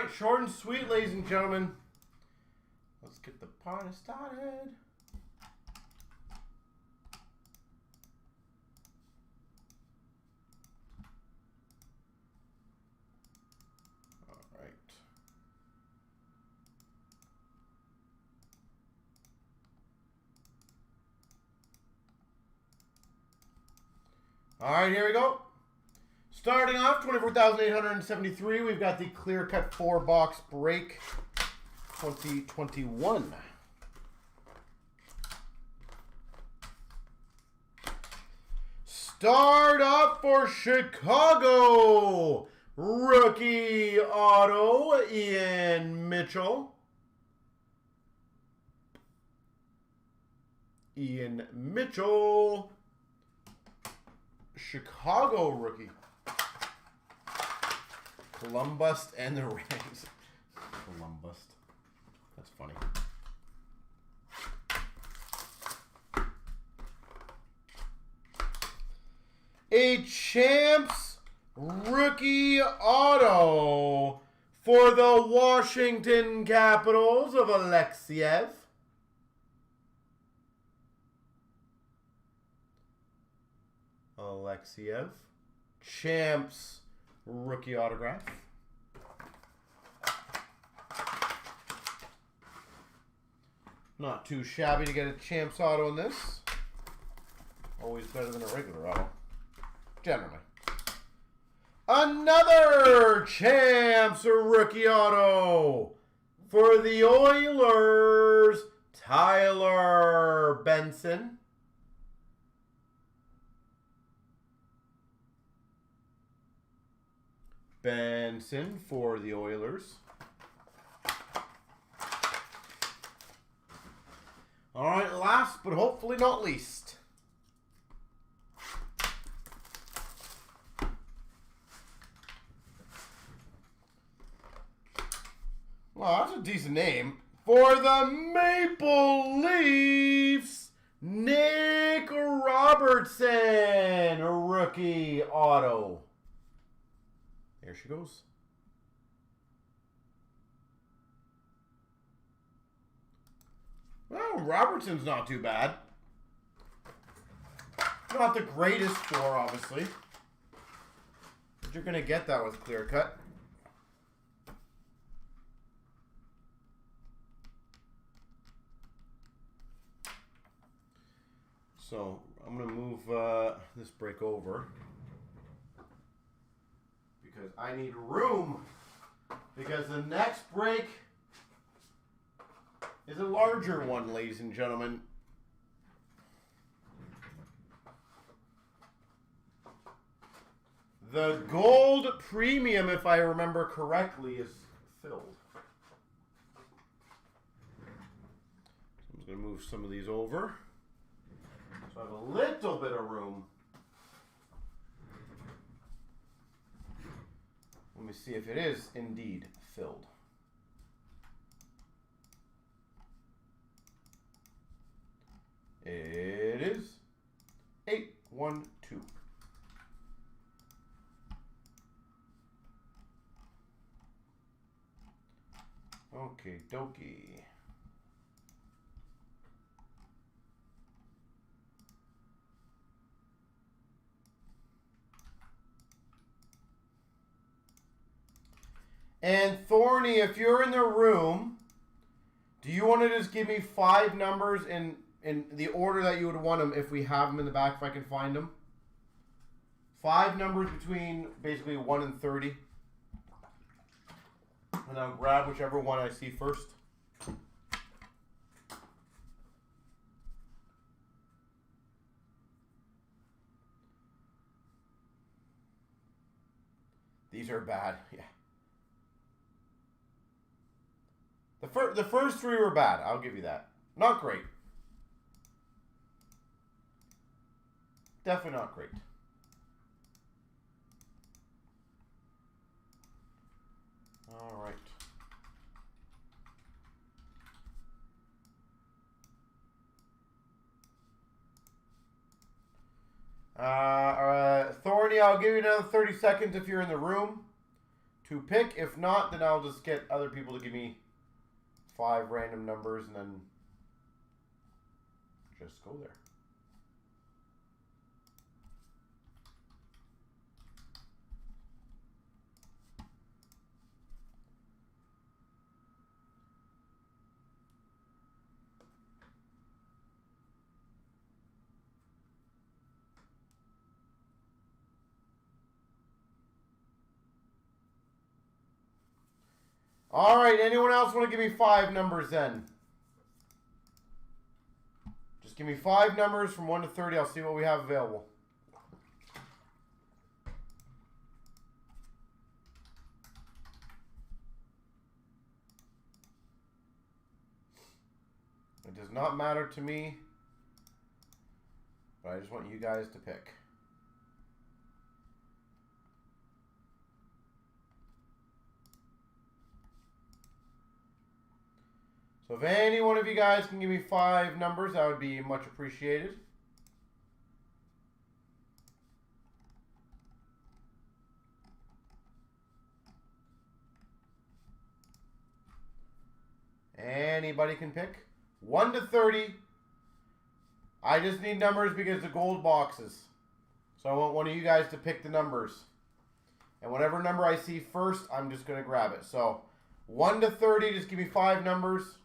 right, short and sweet, ladies and gentlemen. Let's get the party started. All right, here we go. Starting off, 24,873. We've got the clear cut 4-box break 2021. Start up for Chicago. Rookie auto, Ian Mitchell. Ian Mitchell. Chicago rookie. Columbus and the Rams. Columbus. That's funny. A Champs rookie auto for the Washington Capitals of Alexiev. Alexiev. Champs rookie autograph. Not too shabby to get a Champs auto in this. Always better than a regular auto. Generally. Another Champs rookie auto for the Oilers, Tyler Benson. Benson for the Oilers. All right, last but hopefully not least. Well, that's a decent name. For the Maple Leafs, Nick Robertson, rookie auto. There she goes. Well, Robertson's not too bad. Not the greatest for, obviously. But you're going to get that with clear cut. So, I'm going to move this break over. Because I need room. Because the next break is a larger one, ladies and gentlemen. The gold premium, if I remember correctly, is filled. I'm just going to move some of these over. So I have a little bit of room. Let me see if it is indeed filled. It is 812. Okay, dokie. And Thorny, if you're in the room, do you want to just give me 5 numbers in the order that you would want them if we have them in the back, if I can find them? 5 numbers between basically 1 and 30. And I'll grab whichever one I see first. These are bad, yeah. The first 3 were bad, I'll give you that. Not great. Definitely not great. All right. Thorny, I'll give you another 30 seconds if you're in the room to pick. If not, then I'll just get other people to give me 5 random numbers and then just go there. All right, anyone else want to give me 5 numbers then? Just give me 5 numbers from 1 to 30. I'll see what we have available. It does not matter to me, but I just want you guys to pick. So if any one of you guys can give me 5 numbers, that would be much appreciated. Anybody can pick. 1 to 30. I just need numbers because the gold boxes. So I want one of you guys to pick the numbers. And whatever number I see first, I'm just going to grab it. So 1 to 30, just give me 5 numbers.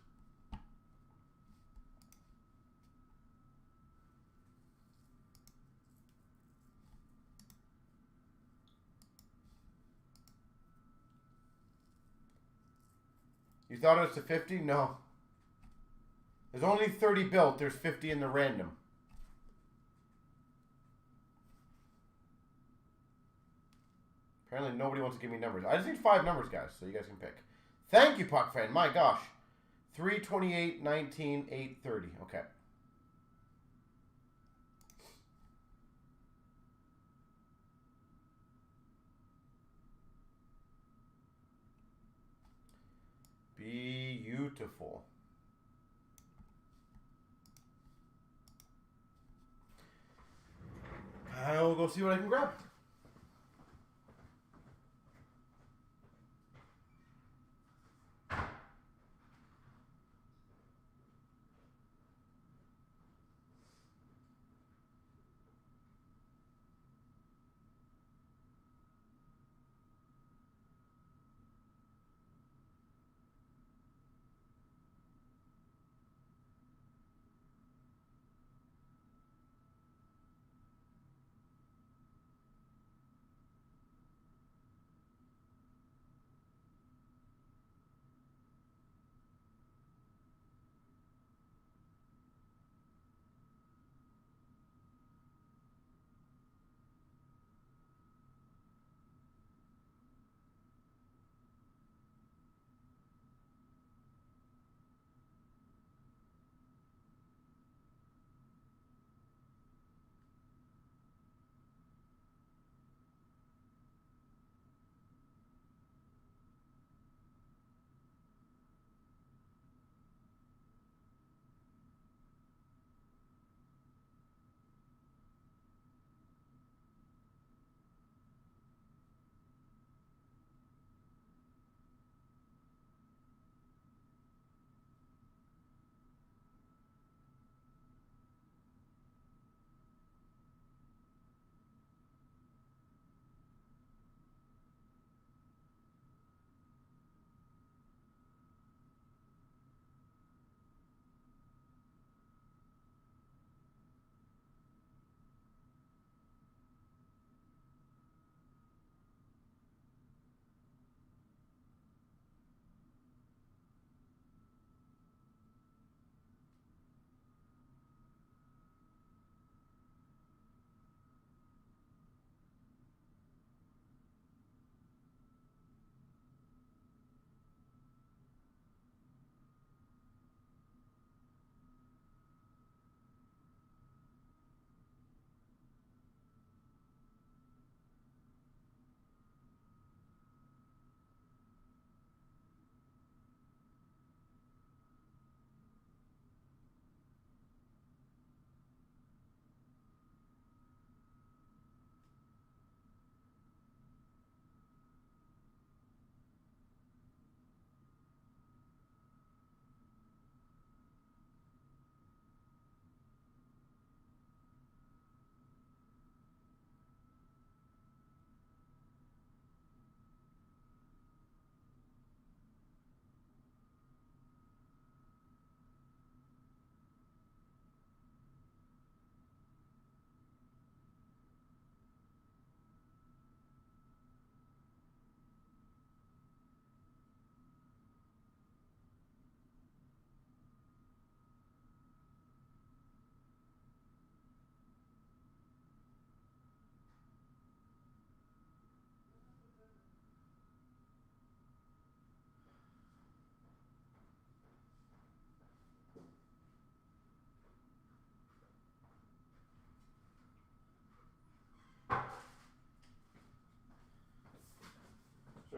You thought it was to 50? No. There's only 30 built. There's 50 in the random. Apparently nobody wants to give me numbers. I just need 5 numbers, guys, so you guys can pick. Thank you, Puck Fan. My gosh. 3, 28, 19, 8, 30. Okay. Beautiful. I'll go see what I can grab.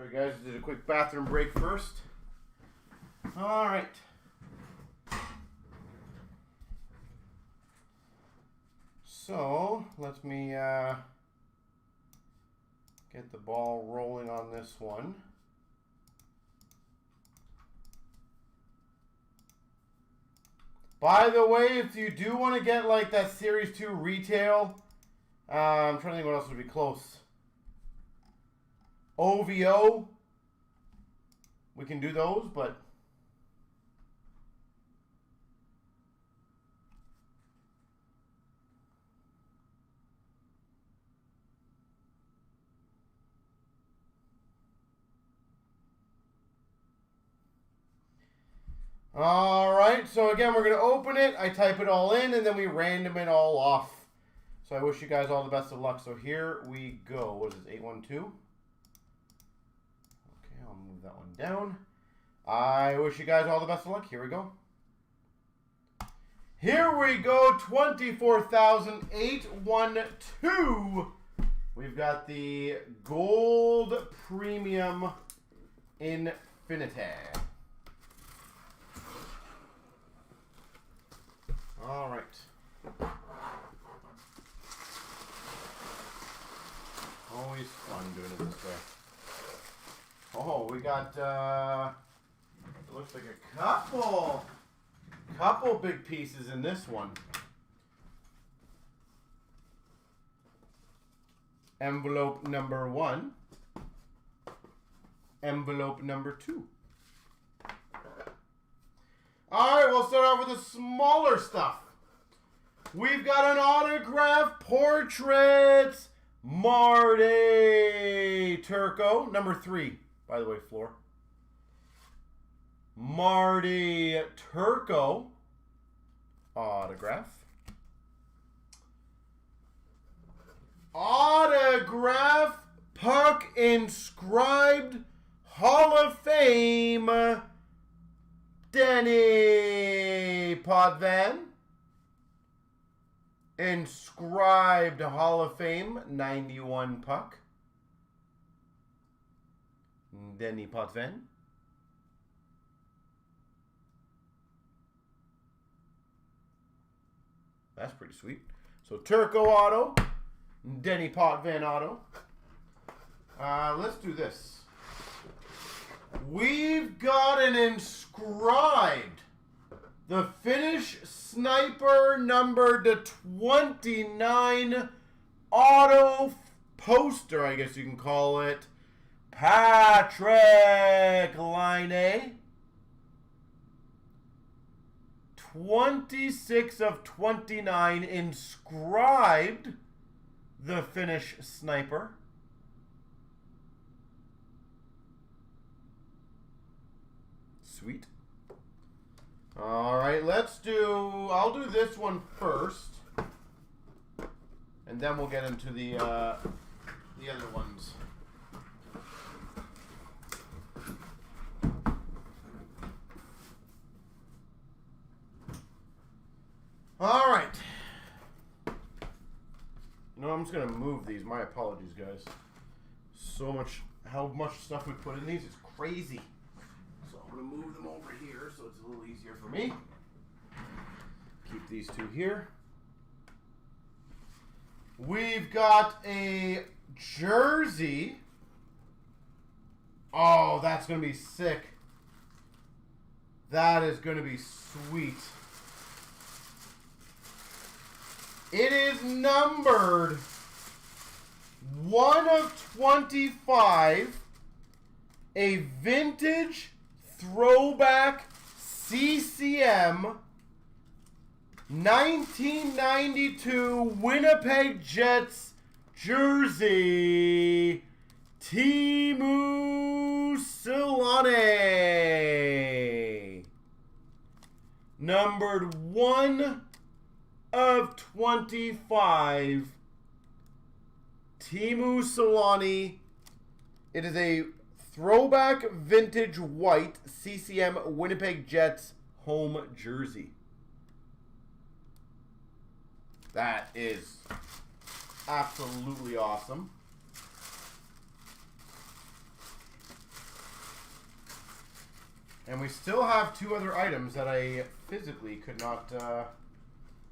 Sorry guys, did a quick bathroom break first. All right. So let me get the ball rolling on this one. By the way, if you do want to get like that Series 2 retail, I'm trying to think what else would be close. OVO, we can do those, but all right, so again, we're going to open it. I type it all in, and then we random it all off. So I wish you guys all the best of luck. So here we go. What is this, 812? Okay, I'll move that one down. I wish you guys all the best of luck. Here we go. Here we go, 24,812. We've got the Gold Premium Infinity. All right. Always fun doing it this way. Oh, we got, it looks like a couple big pieces in this one. Envelope number 1. Envelope number 2. All right, we'll start off with the smaller stuff. We've got an autograph portrait. Marty Turco, number 3, by the way, floor. Marty Turco autograph. Autograph puck inscribed Hall of Fame Denny Potvin. Inscribed Hall of Fame 91 puck. Denny Potvin. That's pretty sweet. So Turco auto, Denny Potvin auto. Let's do this. We've got an inscribed, the Finnish Sniper number to 29 auto poster, I guess you can call it. Patrick Laine. 26 of 29 inscribed, the Finnish Sniper. Sweet. All right, I'll do this one first, and then we'll get into the other ones. All right. You know, I'm just going to move these. My apologies, guys. So much, how much stuff we put in these is crazy. So I'm going to move them over here so it's a little easier for me. Keep these two here. We've got a jersey. Oh, that's going to be sick. That is going to be sweet. It is numbered 1 of 25, a vintage throwback CCM 1992 Winnipeg Jets jersey, Teemu Selanne. Numbered 1 of 25, Teemu Selanne. It is a throwback vintage white CCM Winnipeg Jets home jersey. That is absolutely awesome. And we still have 2 other items that I physically could not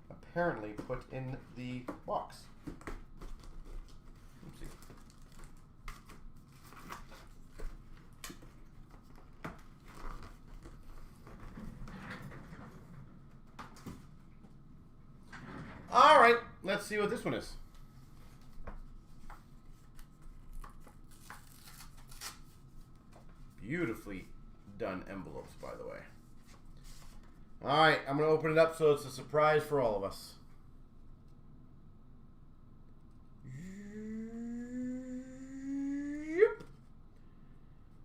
apparently put in the box. Oopsie. All right, let's see what this one is. Beautifully done envelopes, by the way. All right, I'm going to open it up so it's a surprise for all of us. Yep.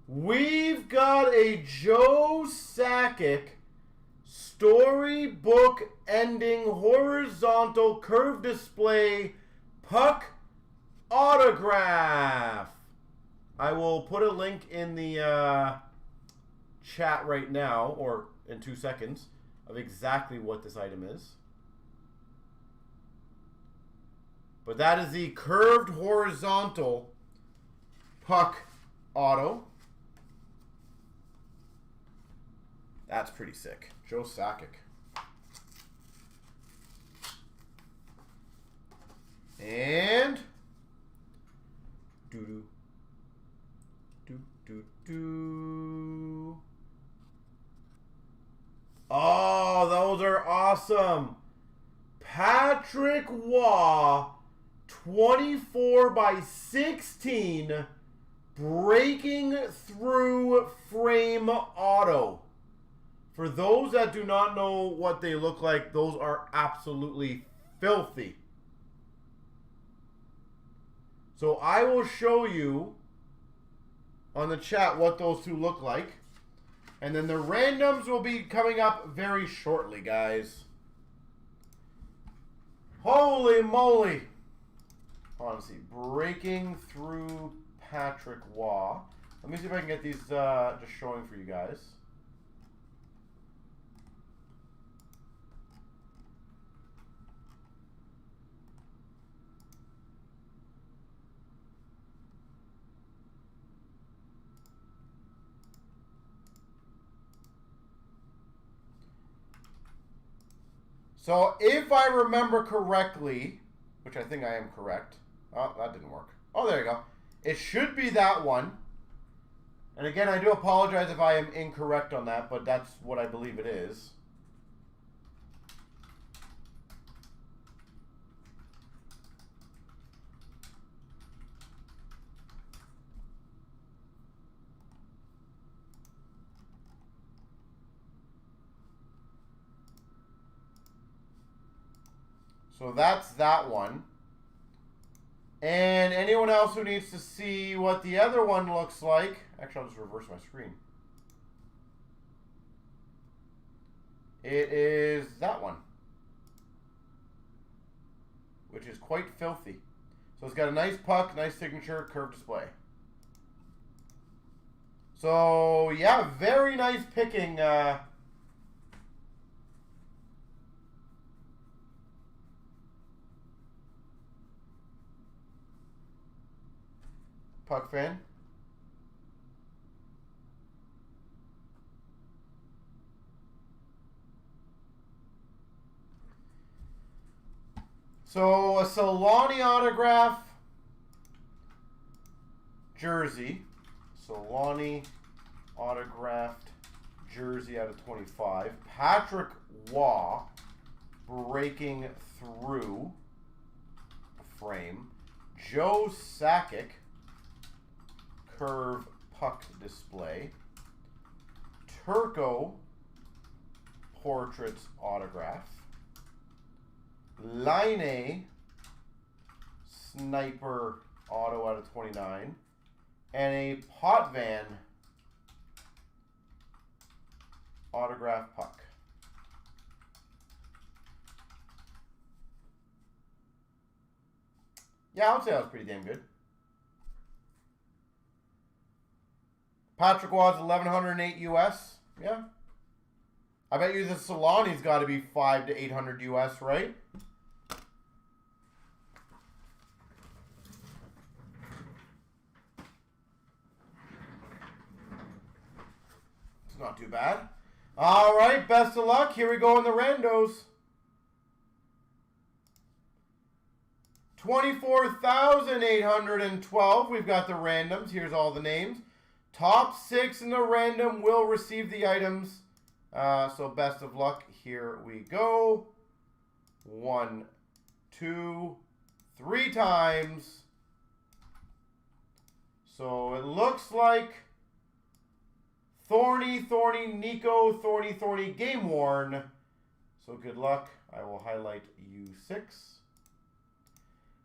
We've got a Joe Sakic storybook ending horizontal curved display puck autograph. I will put a link in the chat right now, or in 2 seconds, of exactly what this item is. But that is the curved horizontal puck auto. That's pretty sick. Joe Sakic. And doo-doo. Do. Oh, those are awesome. Patrick Waugh, 24/16, breaking through frame auto. For those that do not know what they look like, those are absolutely filthy. So I will show you on the chat what those 2 look like. And then the randoms will be coming up very shortly, guys. Holy moly. Honestly, breaking through Patrick Waugh. Let me see if I can get these just showing for you guys. So if I remember correctly, which I think I am correct. Oh, that didn't work. Oh, there you go. It should be that one. And again, I do apologize if I am incorrect on that, but that's what I believe it is. So that's that one. And anyone else who needs to see what the other one looks like, actually I'll just reverse my screen. It is that one, which is quite filthy. So it's got a nice puck, nice signature, curved display. So yeah, very nice picking. Puck fan. So a Solani autograph jersey. Solani autographed jersey out of 25. Patrick Waugh breaking through the frame. Joe Sakic curve puck display. Turco portraits autograph. Line sniper auto out of 29. And a Potvin autograph puck. Yeah, I would say that was pretty damn good. Patrick Waugh's 1,108 US. Yeah. I bet you the Solani's got to be 500 to 800 US, right? not too bad. All right, best of luck. Here we go in the randos. 24,812. We've got the randoms. Here's all the names. Top 6 in the random will receive the items. So best of luck. Here we go. 1, 2, 3 times. So it looks like Thorny, Nico, Thorny, Game Worn. So good luck. I will highlight U6.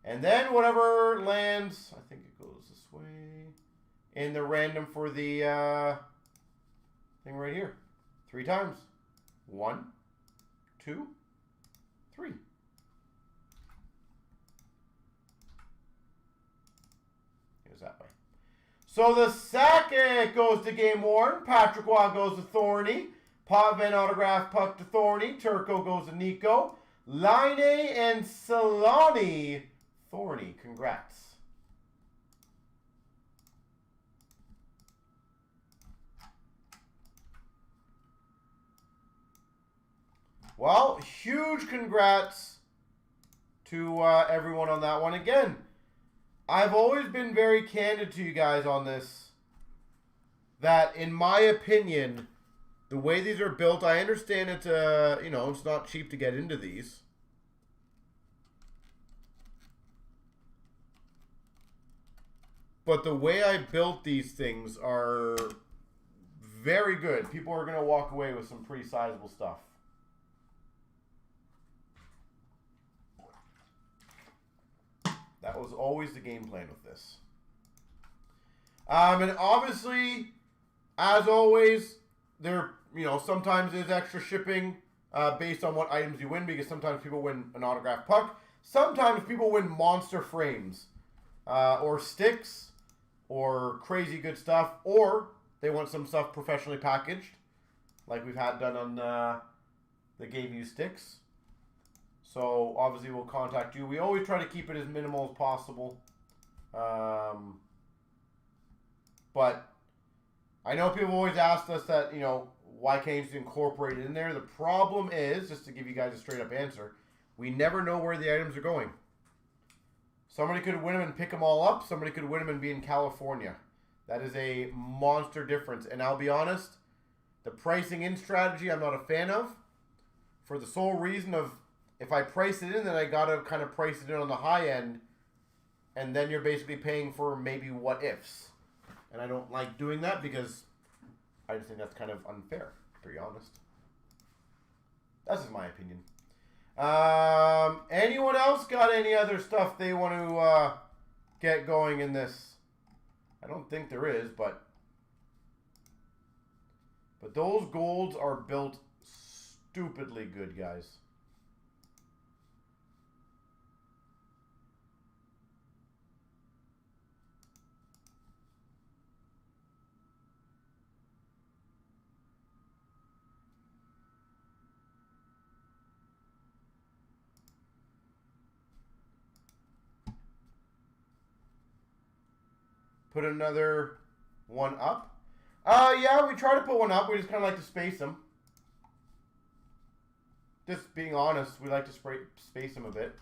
And then whatever lands, I think it goes this way, in the random for the thing right here. 3 times. 1, 2, 3. Here's that way. So the Sakic goes to Game Worn. Patrick Waugh goes to Thorny. Potvin autograph puck to Thorny. Turco goes to Nico. Line and Solani. Thorny. Congrats. Well, huge congrats to everyone on that one. Again, I've always been very candid to you guys on this, that in my opinion, the way these are built, I understand it's it's not cheap to get into these. But the way I built these things are very good. People are going to walk away with some pretty sizable stuff. That was always the game plan with this. And obviously, as always, there sometimes there's extra shipping based on what items you win, because sometimes people win an autographed puck. Sometimes people win monster frames or sticks or crazy good stuff, or they want some stuff professionally packaged, like we've had done on the Game U sticks. So obviously we'll contact you. We always try to keep it as minimal as possible. But I know people always asked us that, why can't you just incorporate it in there? The problem is, just to give you guys a straight up answer, we never know where the items are going. Somebody could win them and pick them all up. Somebody could win them and be in California. That is a monster difference. And I'll be honest, the pricing in strategy I'm not a fan of, for the sole reason of, if I price it in, then I got to kind of price it in on the high end, and then you're basically paying for maybe what ifs. And I don't like doing that because I just think that's kind of unfair, to be honest. That's just my opinion. Anyone else got any other stuff they want to get going in this? I don't think there is, but those golds are built stupidly good, guys. Put another one up. Yeah, we try to put one up. We just kind of like to space them. Just being honest, we like to space them a bit.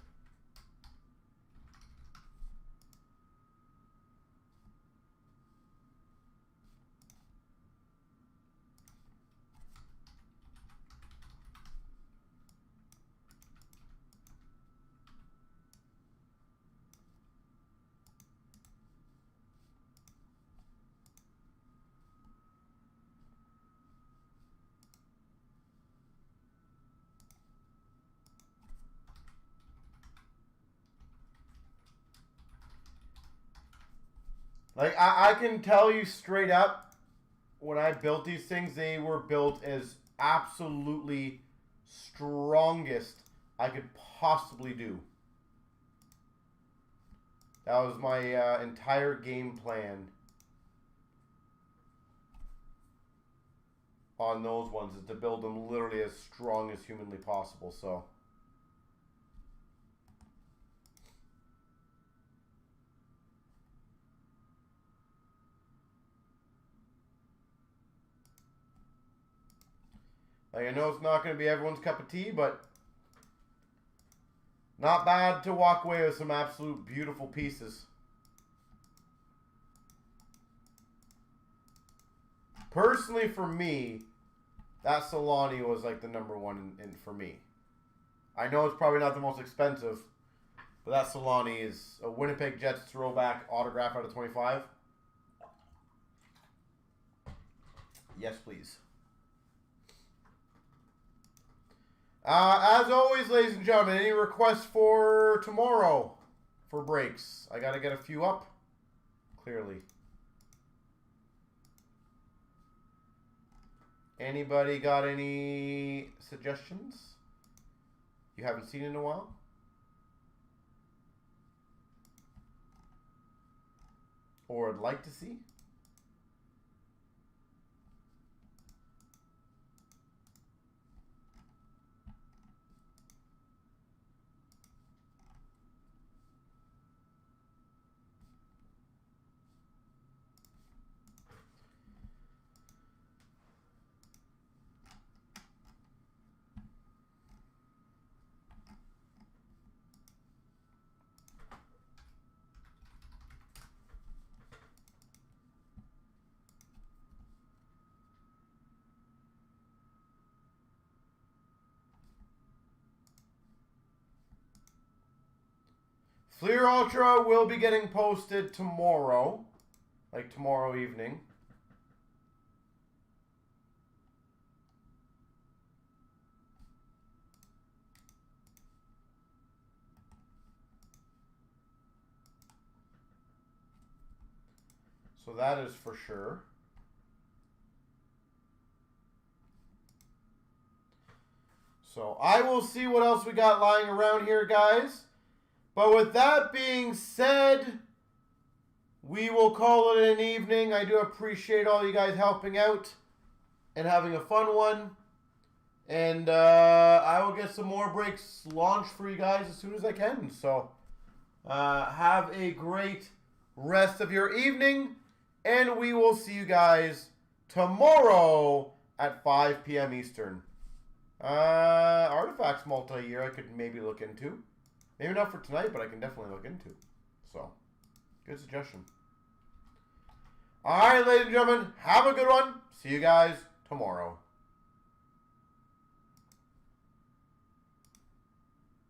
Like, I can tell you straight up, when I built these things, they were built as absolutely strongest I could possibly do. That was my entire game plan on those ones, is to build them literally as strong as humanly possible, so... Like, I know it's not going to be everyone's cup of tea, but not bad to walk away with some absolute beautiful pieces. Personally, for me, that Solani was like the number one in for me. I know it's probably not the most expensive, but that Solani is a Winnipeg Jets throwback autograph out of 25. Yes, please. As always, ladies and gentlemen, any requests for tomorrow for breaks? I got to get a few up, clearly. Anybody got any suggestions you haven't seen in a while? Or would like to see? Fleer Ultra will be getting posted tomorrow, like tomorrow evening. So that is for sure. So I will see what else we got lying around here, guys. But with that being said, we will call it an evening. I do appreciate all you guys helping out and having a fun one. And I will get some more breaks launched for you guys as soon as I can. So have a great rest of your evening. And we will see you guys tomorrow at 5 p.m. Eastern. Artifacts multi-year I could maybe look into. Maybe not for tonight, but I can definitely look into. So, good suggestion. All right, ladies and gentlemen, have a good one. See you guys tomorrow.